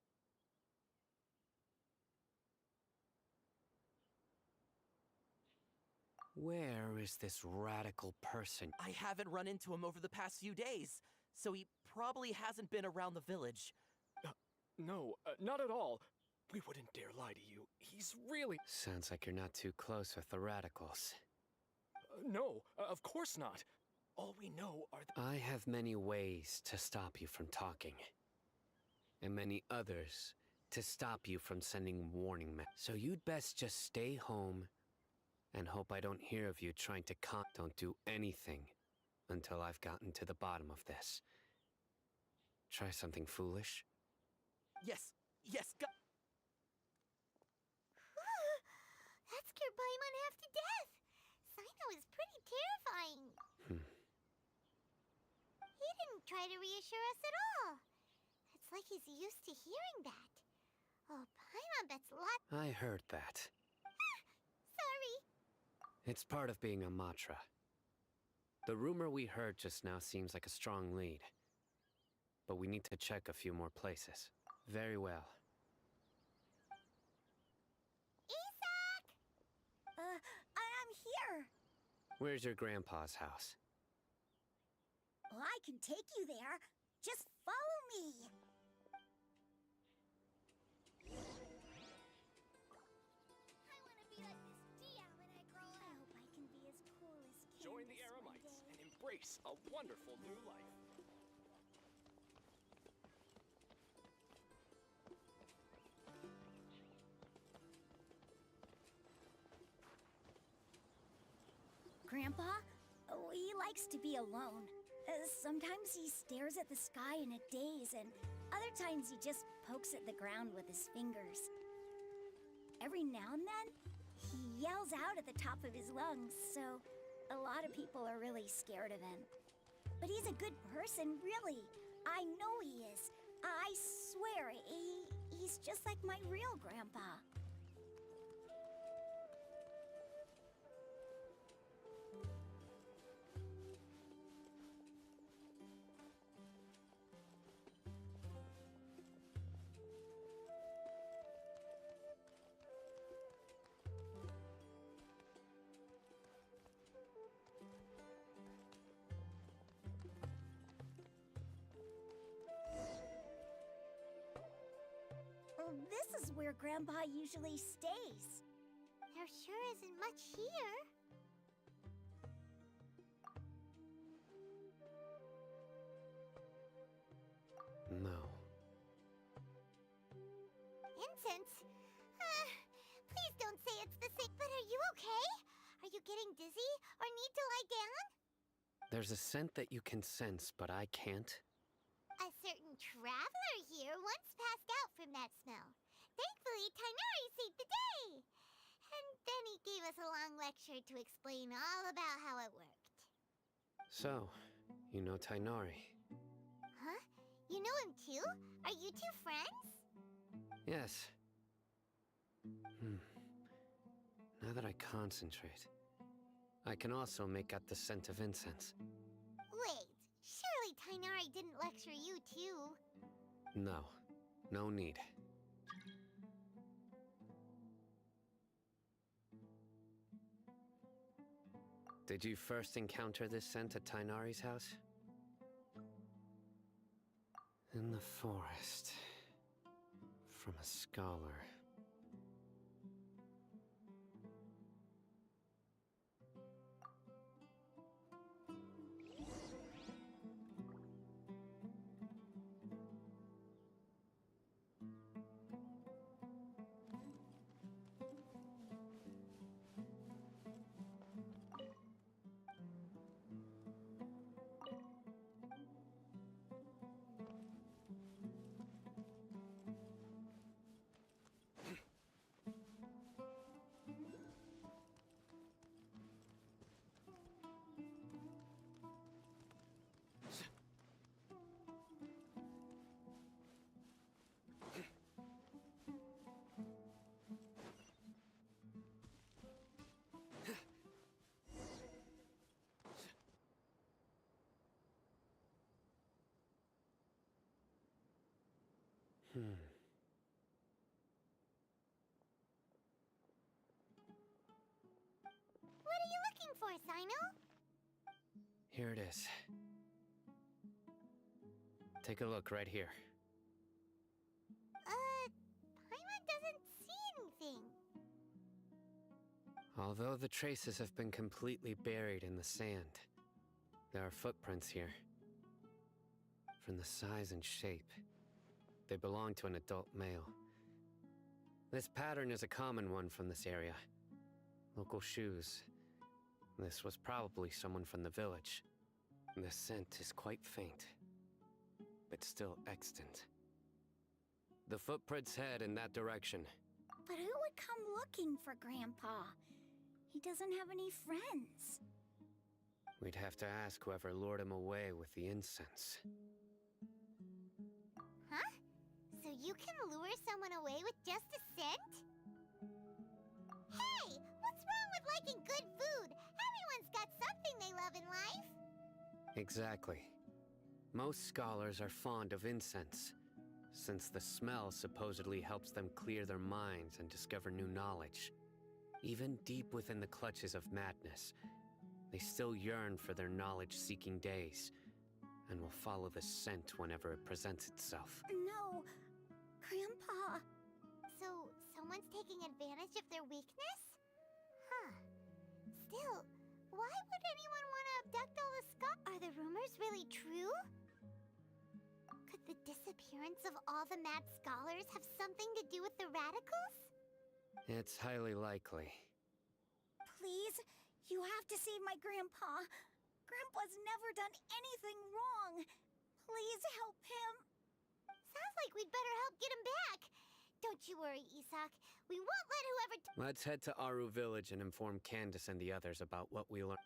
Where is this radical person? I haven't run into him over the past few days, so he probably hasn't been around the village. No, not at all. We wouldn't dare lie to you. He's really... Sounds like you're not too close with the radicals. No, of course not. All we know are I have many ways to stop you from talking. And many others to stop you from sending warning messages. So you'd best just stay home and hope I don't hear of you trying to Don't do anything until I've gotten to the bottom of this. Try something foolish? Yes, That scared Paimon half to death. Sino is pretty terrifying. He didn't try to reassure us at all. It's like he's used to hearing that. Oh, Paimon bets a lot. I heard that. Sorry. It's part of being a Matra. The rumor we heard just now seems like a strong lead. But we need to check a few more places. Very well. Isak! I'm here. Where's your grandpa's house? Well, I can take you there. Just follow me. I want to be like this Dia when I grow up. I hope I can be as cool as Candace. Join the Eremites and embrace a wonderful new life. Grandpa? Oh, he likes to be alone. Sometimes he stares at the sky in a daze, and other times he just pokes at the ground with his fingers. Every now and then, he yells out at the top of his lungs, so a lot of people are really scared of him. But he's a good person, really. I know he is. I swear, he's just like my real grandpa. This is where Grandpa usually stays. There sure isn't much here. No. Incense? Please don't say it's the same. But are you okay? Are you getting dizzy or need to lie down? There's a scent that you can sense, but I can't. A certain traveler here once passed out from that smell. Thankfully, Tighnari saved the day. And then he gave us a long lecture to explain all about how it worked. So, you know Tighnari. Huh? You know him too? Are you two friends? Yes. Now that I concentrate, I can also make out the scent of incense. Wait, surely Tainari didn't lecture you too? No. No need. Did you first encounter this scent at Tainari's house? In the forest. From a scholar. What are you looking for, Sino? Here it is. Take a look right here. Paimon doesn't see anything. Although the traces have been completely buried in the sand, there are footprints here. From the size and shape, they belong to an adult male. This pattern is a common one from this area. Local shoes. This was probably someone from the village. The scent is quite faint, but still extant. The footprints head in that direction. But who would come looking for Grandpa? He doesn't have any friends. We'd have to ask whoever lured him away with the incense. Huh? So you can lure someone away with just a scent? Hey! What's wrong with liking good food? Everyone's got something they love in life. Exactly. Most scholars are fond of incense, since the smell supposedly helps them clear their minds and discover new knowledge. Even deep within the clutches of madness, they still yearn for their knowledge-seeking days, and will follow the scent whenever it presents itself. No, Grandpa. So, someone's taking advantage of their weakness? Huh. Still, why would anyone want to abduct all the scholars? Are the rumors really true? Could the disappearance of all the mad scholars have something to do with the radicals? It's highly likely. Please, you have to save my Grandpa. Grandpa's never done anything wrong. Please help him. Sounds like we'd better help get him back. Don't you worry, Isak. We won't let whoever... Let's head to Aru Village and inform Candace and the others about what we learned.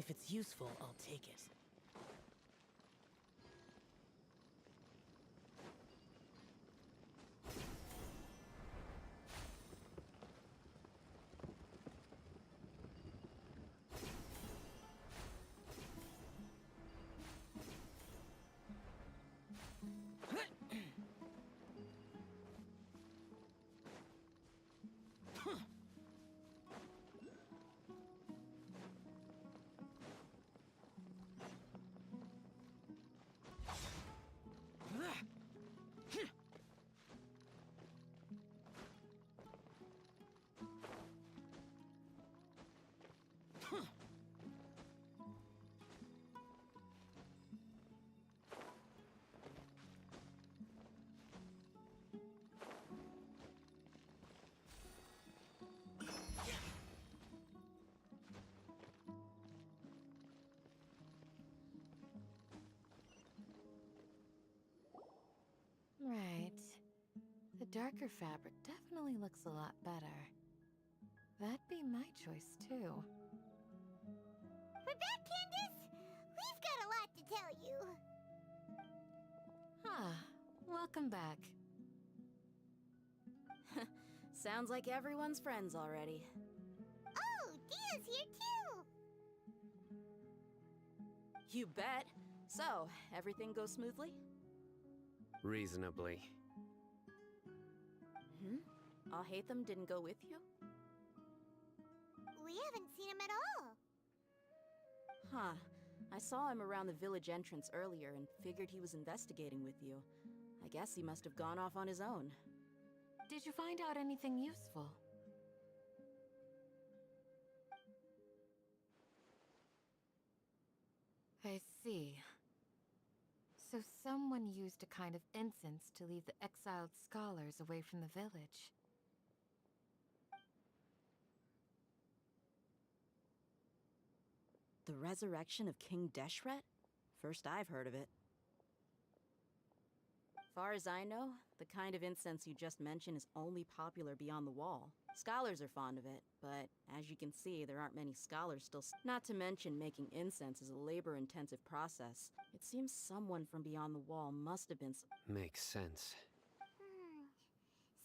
If it's useful, I'll take it. Right. The darker fabric definitely looks a lot better. That'd be my choice, too. We're back, Candace! We've got a lot to tell you. Ah, welcome back. Sounds like everyone's friends already. Oh, Dia's here too! You bet. So, everything goes smoothly? Reasonably. Them didn't go with you? We haven't seen him at all. Huh. I saw him around the village entrance earlier and figured he was investigating with you. I guess he must have gone off on his own. Did you find out anything useful? I see. So someone used a kind of incense to lead the exiled scholars away from the village. The resurrection of King Deshret? First I've heard of it. Far as I know, the kind of incense you just mentioned is only popular beyond the wall. Scholars are fond of it, but as you can see, there aren't many scholars still. Not to mention, making incense is a labor-intensive process. It seems someone from beyond the wall must have been. Makes sense.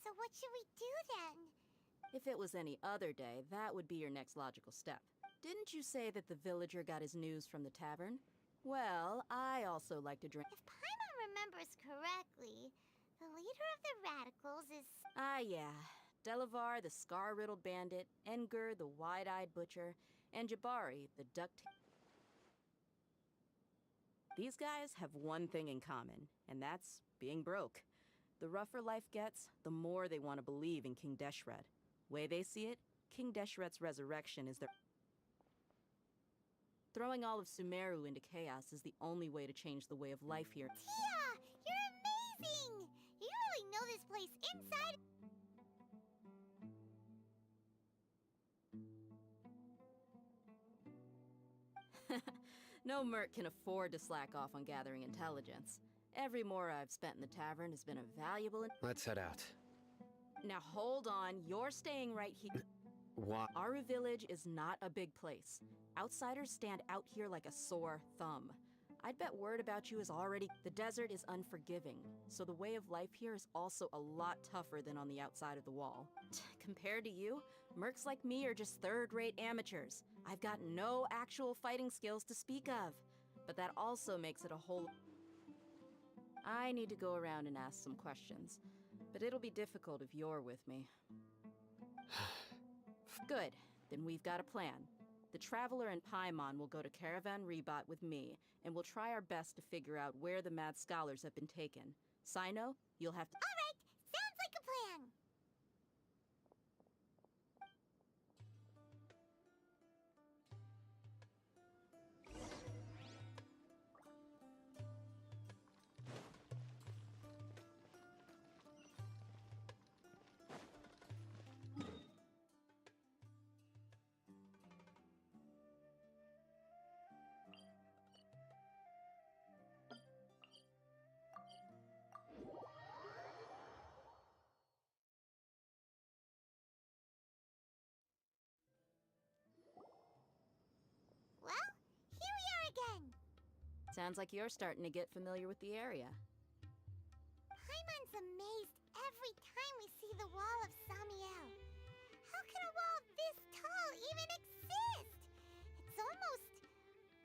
So what should we do then? If it was any other day, that would be your next logical step. Didn't you say that the villager got his news from the tavern? Well, I also like to drink. If Paimon remembers correctly, the leader of the radicals is... Ah, yeah. Delavar, the scar-riddled bandit, Enger, the wide-eyed butcher, and Jabari, the duct... These guys have one thing in common, and that's being broke. The rougher life gets, the more they want to believe in King Deshret. Way they see it, King Deshret's resurrection is their... Throwing all of Sumeru into chaos is the only way to change the way of life here. Tia! You're amazing! You really know this place inside... No merc can afford to slack off on gathering intelligence. Every more I've spent in the tavern has been a valuable... Let's head out. Now hold on, you're staying right here. What? Aru Village is not a big place. Outsiders stand out here like a sore thumb. I'd bet word about you is already... The desert is unforgiving, so the way of life here is also a lot tougher than on the outside of the wall. Compared to you, mercs like me are just third-rate amateurs. I've got no actual fighting skills to speak of. But that also makes it a whole... I need to go around and ask some questions, but it'll be difficult if you're with me. Good, then we've got a plan. The Traveler and Paimon will go to Caravan Rebot with me, and we'll try our best to figure out where the mad scholars have been taken. Sino, you'll have to... All right, sounds like a plan. Sounds like you're starting to get familiar with the area. Paimon's amazed every time we see the wall of Samiel. How can a wall this tall even exist? It's almost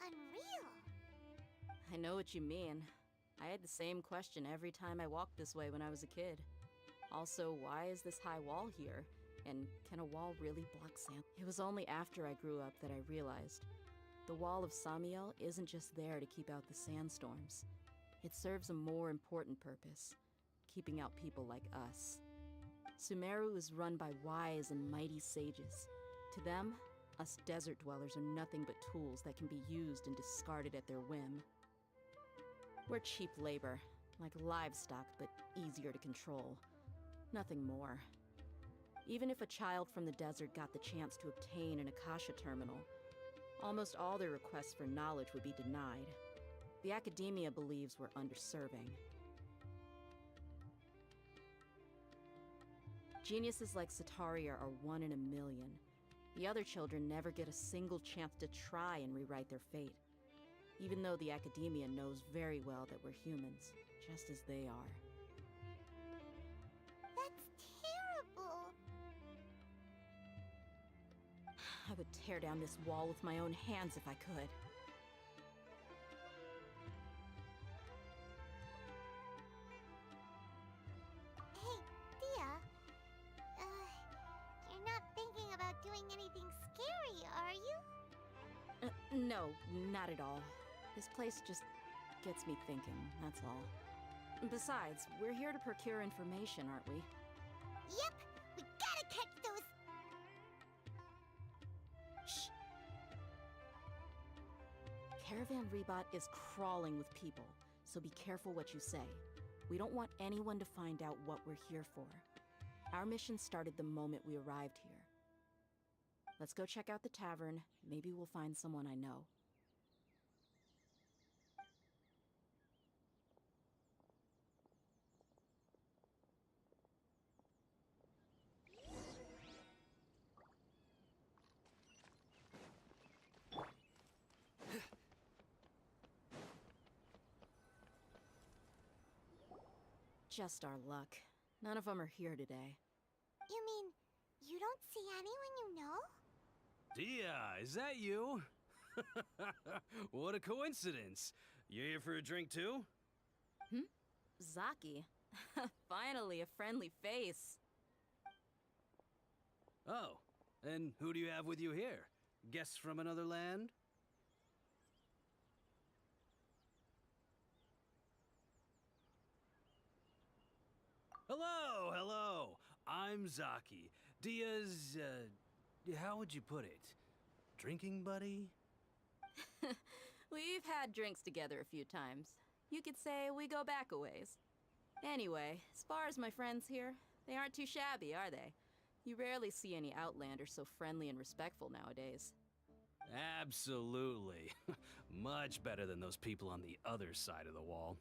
unreal. I know what you mean. I had the same question every time I walked this way when I was a kid. Also, why is this high wall here? And can a wall really block sand? It was only after I grew up that I realized the wall of Samiel isn't just there to keep out the sandstorms. It serves a more important purpose, keeping out people like us. Sumero is run by wise and mighty sages. To them, us desert dwellers are nothing but tools that can be used and discarded at their whim. We're cheap labor, like livestock, but easier to control. Nothing more. Even if a child from the desert got the chance to obtain an Akasha terminal, almost all their requests for knowledge would be denied. The academia believes we're underserving. Geniuses like Sataria are 1 in a million. The other children never get a single chance to try and rewrite their fate, even though the academia knows very well that we're humans, just as they are. That's terrible. I would tear down this wall with my own hands if I could. Hey, Dia. You're not thinking about doing anything scary, are you? No, not at all. This place just gets me thinking, that's all. Besides, we're here to procure information, aren't we? Yep, we gotta catch those. Shh. Caravan Rebot is crawling with people, so be careful what you say. We don't want anyone to find out what we're here for. Our mission started the moment we arrived here. Let's go check out the tavern. Maybe we'll find someone I know. Just our luck. None of them are here today. You mean, you don't see anyone you know? Dia, is that you? What a coincidence. You here for a drink too? Zaki. Finally, a friendly face. Oh, and who do you have with you here? Guests from another land? Hello, hello. I'm Zaki. Dia's, how would you put it? Drinking buddy? We've had drinks together a few times. You could say we go back a ways. Anyway, as far as my friends here, they aren't too shabby, are they? You rarely see any Outlanders so friendly and respectful nowadays. Absolutely. Much better than those people on the other side of the wall.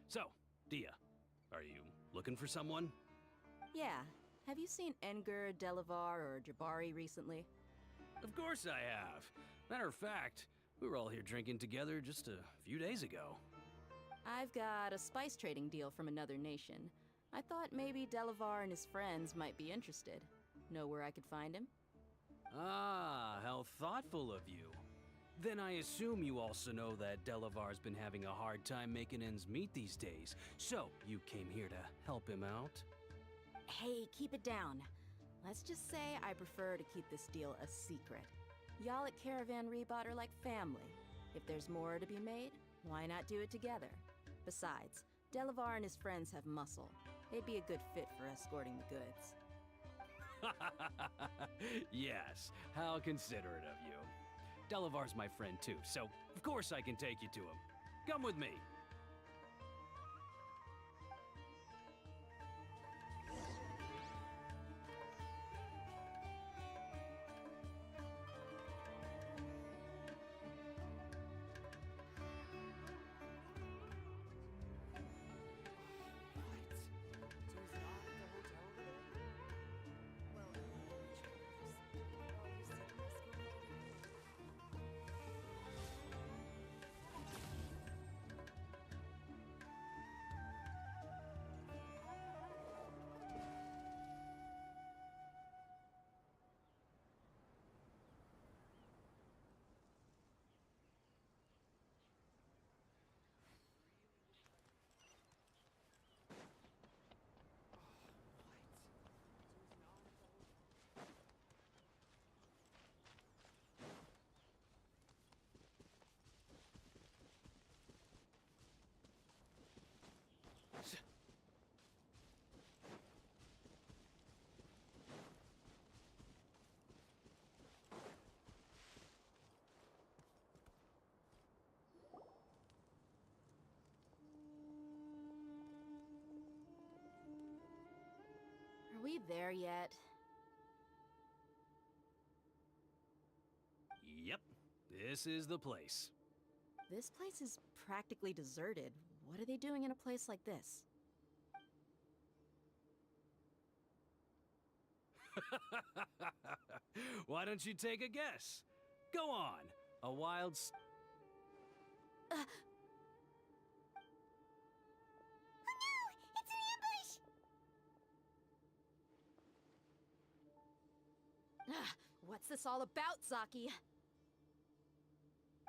So, Dia, are you looking for someone? Yeah. Have you seen Enger, Delavar, or Jabari recently? Of course I have. Matter of fact, we were all here drinking together just a few days ago. I've got a spice trading deal from another nation. I thought maybe Delavar and his friends might be interested. Know where I could find him? Ah, how thoughtful of you. Then I assume you also know that Delavar's been having a hard time making ends meet these days. So, you came here to help him out? Hey, keep it down. Let's just say I prefer to keep this deal a secret. Y'all at Caravan Rebot are like family. If there's more to be made, why not do it together? Besides, Delavar and his friends have muscle. They'd be a good fit for escorting the goods. Yes, how considerate of you. Delavar's my friend too, so of course I can take you to him. Come with me. there yet? Yep, this is the place. This place is practically deserted. What are they doing in a place like this? Why don't you take a guess? Go on. A wild Oh no! It's an ambush! What's this all about, Zaki?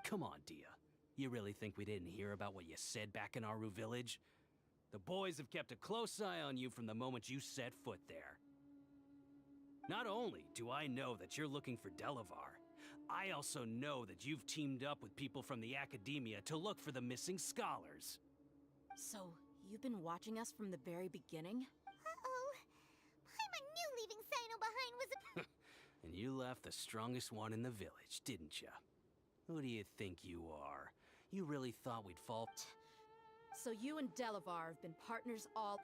Come on, Dia. You really think we didn't hear about what you said back in Aru village? The boys have kept a close eye on you from the moment you set foot there. Not only do I know that you're looking for Delavar, I also know that you've teamed up with people from the academia to look for the missing scholars. So, you've been watching us from the very beginning? Uh-oh. I knew leaving Sino behind was a... And you left the strongest one in the village, didn't ya? Who do you think you are? You really thought we'd fall? So you and Delavar have been partners all...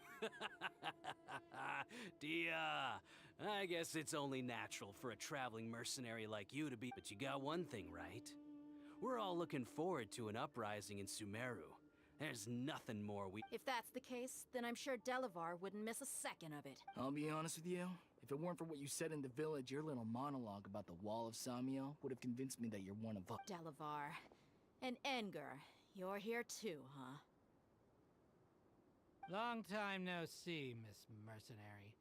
Dia, I guess it's only natural for a traveling mercenary like you to be... But you got one thing right. We're all looking forward to an uprising in Sumeru. There's nothing more we... If that's the case, then I'm sure Delavar wouldn't miss a second of it. I'll be honest with you. If it weren't for what you said in the village, your little monologue about the Wall of Samiel would have convinced me that you're one of us. Delavar. And Engar. You're here too, huh? Long time no see, Miss Mercenary.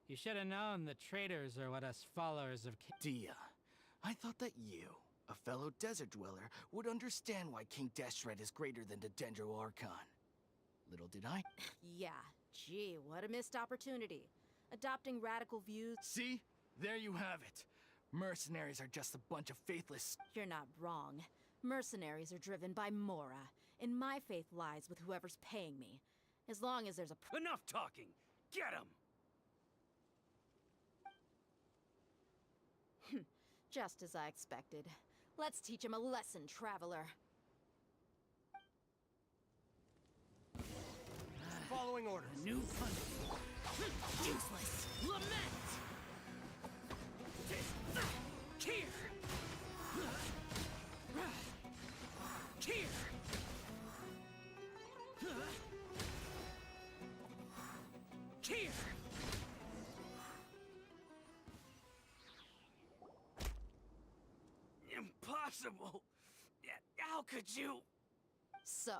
You should have known the traitors are what us followers of Dia, I thought that you, a fellow desert dweller, would understand why King Deshret is greater than the Dendro Archon. Little did I. Yeah, gee, what a missed opportunity. Adopting radical views... See? There you have it. Mercenaries are just a bunch of faithless... You're not wrong. Mercenaries are driven by Mora, and my faith lies with whoever's paying me. As long as there's a... Enough talking! Get him! Just as I expected. Let's teach him a lesson, traveler. Following orders. new punch. Useless! Lament! Here! Here! Here! Impossible! How could you? So,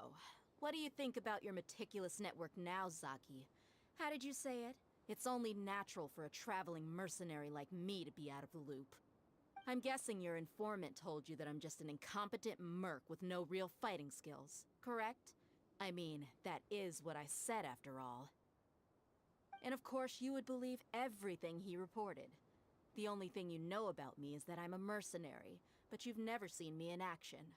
what do you think about your meticulous network now, Zaki? How did you say it? It's only natural for a traveling mercenary like me to be out of the loop. I'm guessing your informant told you that I'm just an incompetent merc with no real fighting skills, correct? I mean, that is what I said after all. And of course, you would believe everything he reported. The only thing you know about me is that I'm a mercenary, but you've never seen me in action.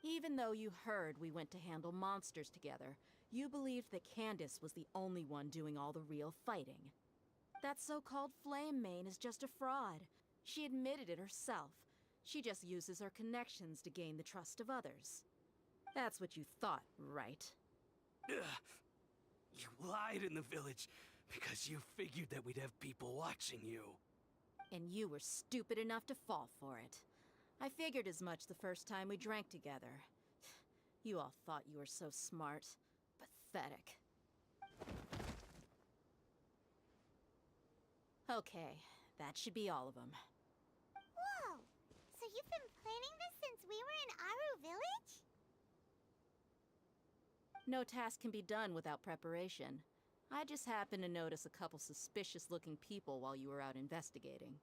Even though you heard we went to handle monsters together, you believed that Candace was the only one doing all the real fighting. That so-called Flame Mane is just a fraud. She admitted it herself. She just uses her connections to gain the trust of others. That's what you thought, right? Ugh. You lied in the village because you figured that we'd have people watching you. And you were stupid enough to fall for it. I figured as much the first time we drank together. You all thought you were so smart. Pathetic. Okay, that should be all of them. Whoa! So you've been planning this since we were in Aru village? No task can be done without preparation. I just happened to notice a couple suspicious-looking people while you were out investigating.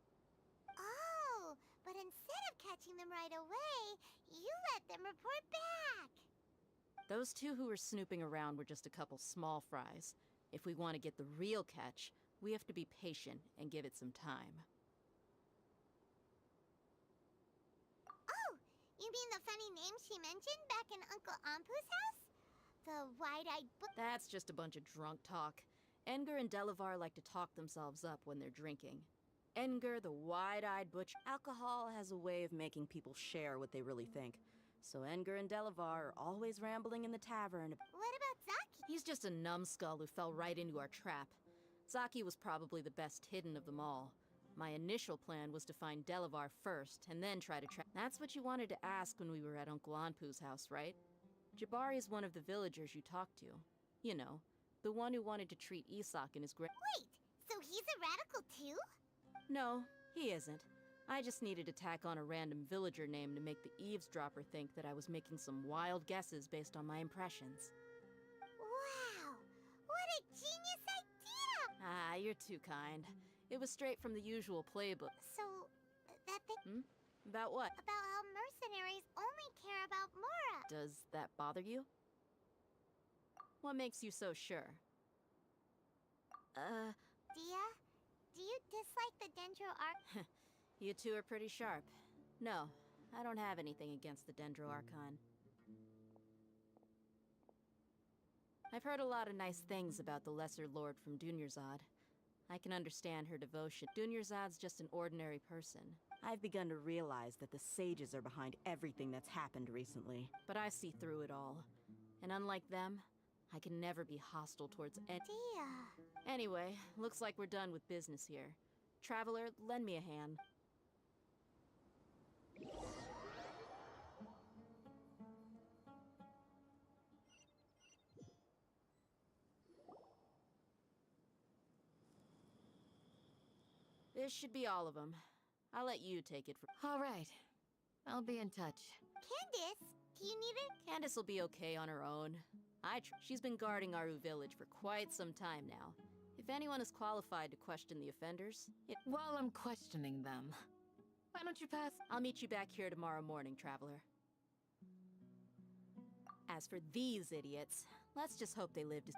Oh, but instead of catching them right away, you let them report back. Those two who were snooping around were just a couple small fries. If we want to get the real catch, we have to be patient and give it some time. Oh, you mean the funny name she mentioned back in Uncle Ampu's house? The wide-eyed book... That's just a bunch of drunk talk. Engar and Delavar like to talk themselves up when they're drinking. Engar, the wide-eyed butcher... Alcohol has a way of making people share what they really think. So Engar and Delavar are always rambling in the tavern. What about Zaki? He's just a numbskull who fell right into our trap. Zaki was probably the best hidden of them all. My initial plan was to find Delavar first, and then try to track. That's what you wanted to ask when we were at Uncle Anpu's house, right? Jabari is one of the villagers you talked to. You know, the one who wanted to treat Isak and his Wait, so he's a radical too? No, he isn't. I just needed to tack on a random villager name to make the eavesdropper think that I was making some wild guesses based on my impressions. Wow, what a genius idea! Ah, you're too kind. It was straight from the usual playbook. So, that thing... About what? About how mercenaries only care about Mora. Does that bother you? What makes you so sure? Dia, do you dislike the Dendro Arc? You two are pretty sharp. No, I don't have anything against the Dendro Archon. I've heard a lot of nice things about the Lesser Lord from Dunyarzad. I can understand her devotion. Dunyarzad's just an ordinary person. I've begun to realize that the sages are behind everything that's happened recently. But I see through it all. And unlike them, I can never be hostile towards any— Dia. Anyway, looks like we're done with business here. Traveler, lend me a hand. This should be all of them. I'll let you take it from— All right. I'll be in touch. Candace, do you need it? Candace will be okay on her own. She's been guarding Aru village for quite some time now. If anyone is qualified to question the offenders, While I'm questioning them, why don't you pass? I'll meet you back here tomorrow morning, Traveler. As for these idiots, let's just hope they live to—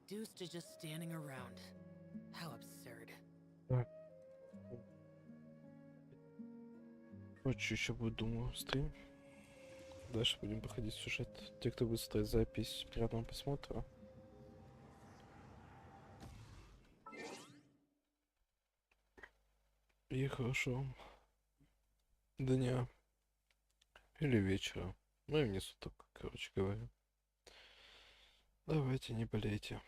Reduced to just standing around. How absurd. Так. Короче, еще будет, думаю, стрим. Дальше будем проходить сюжет. Те, кто будет ставить запись, приятного просмотра. И хорошо. Дня. Или вечера. Ну и не суток, короче говоря. Давайте, не болейте.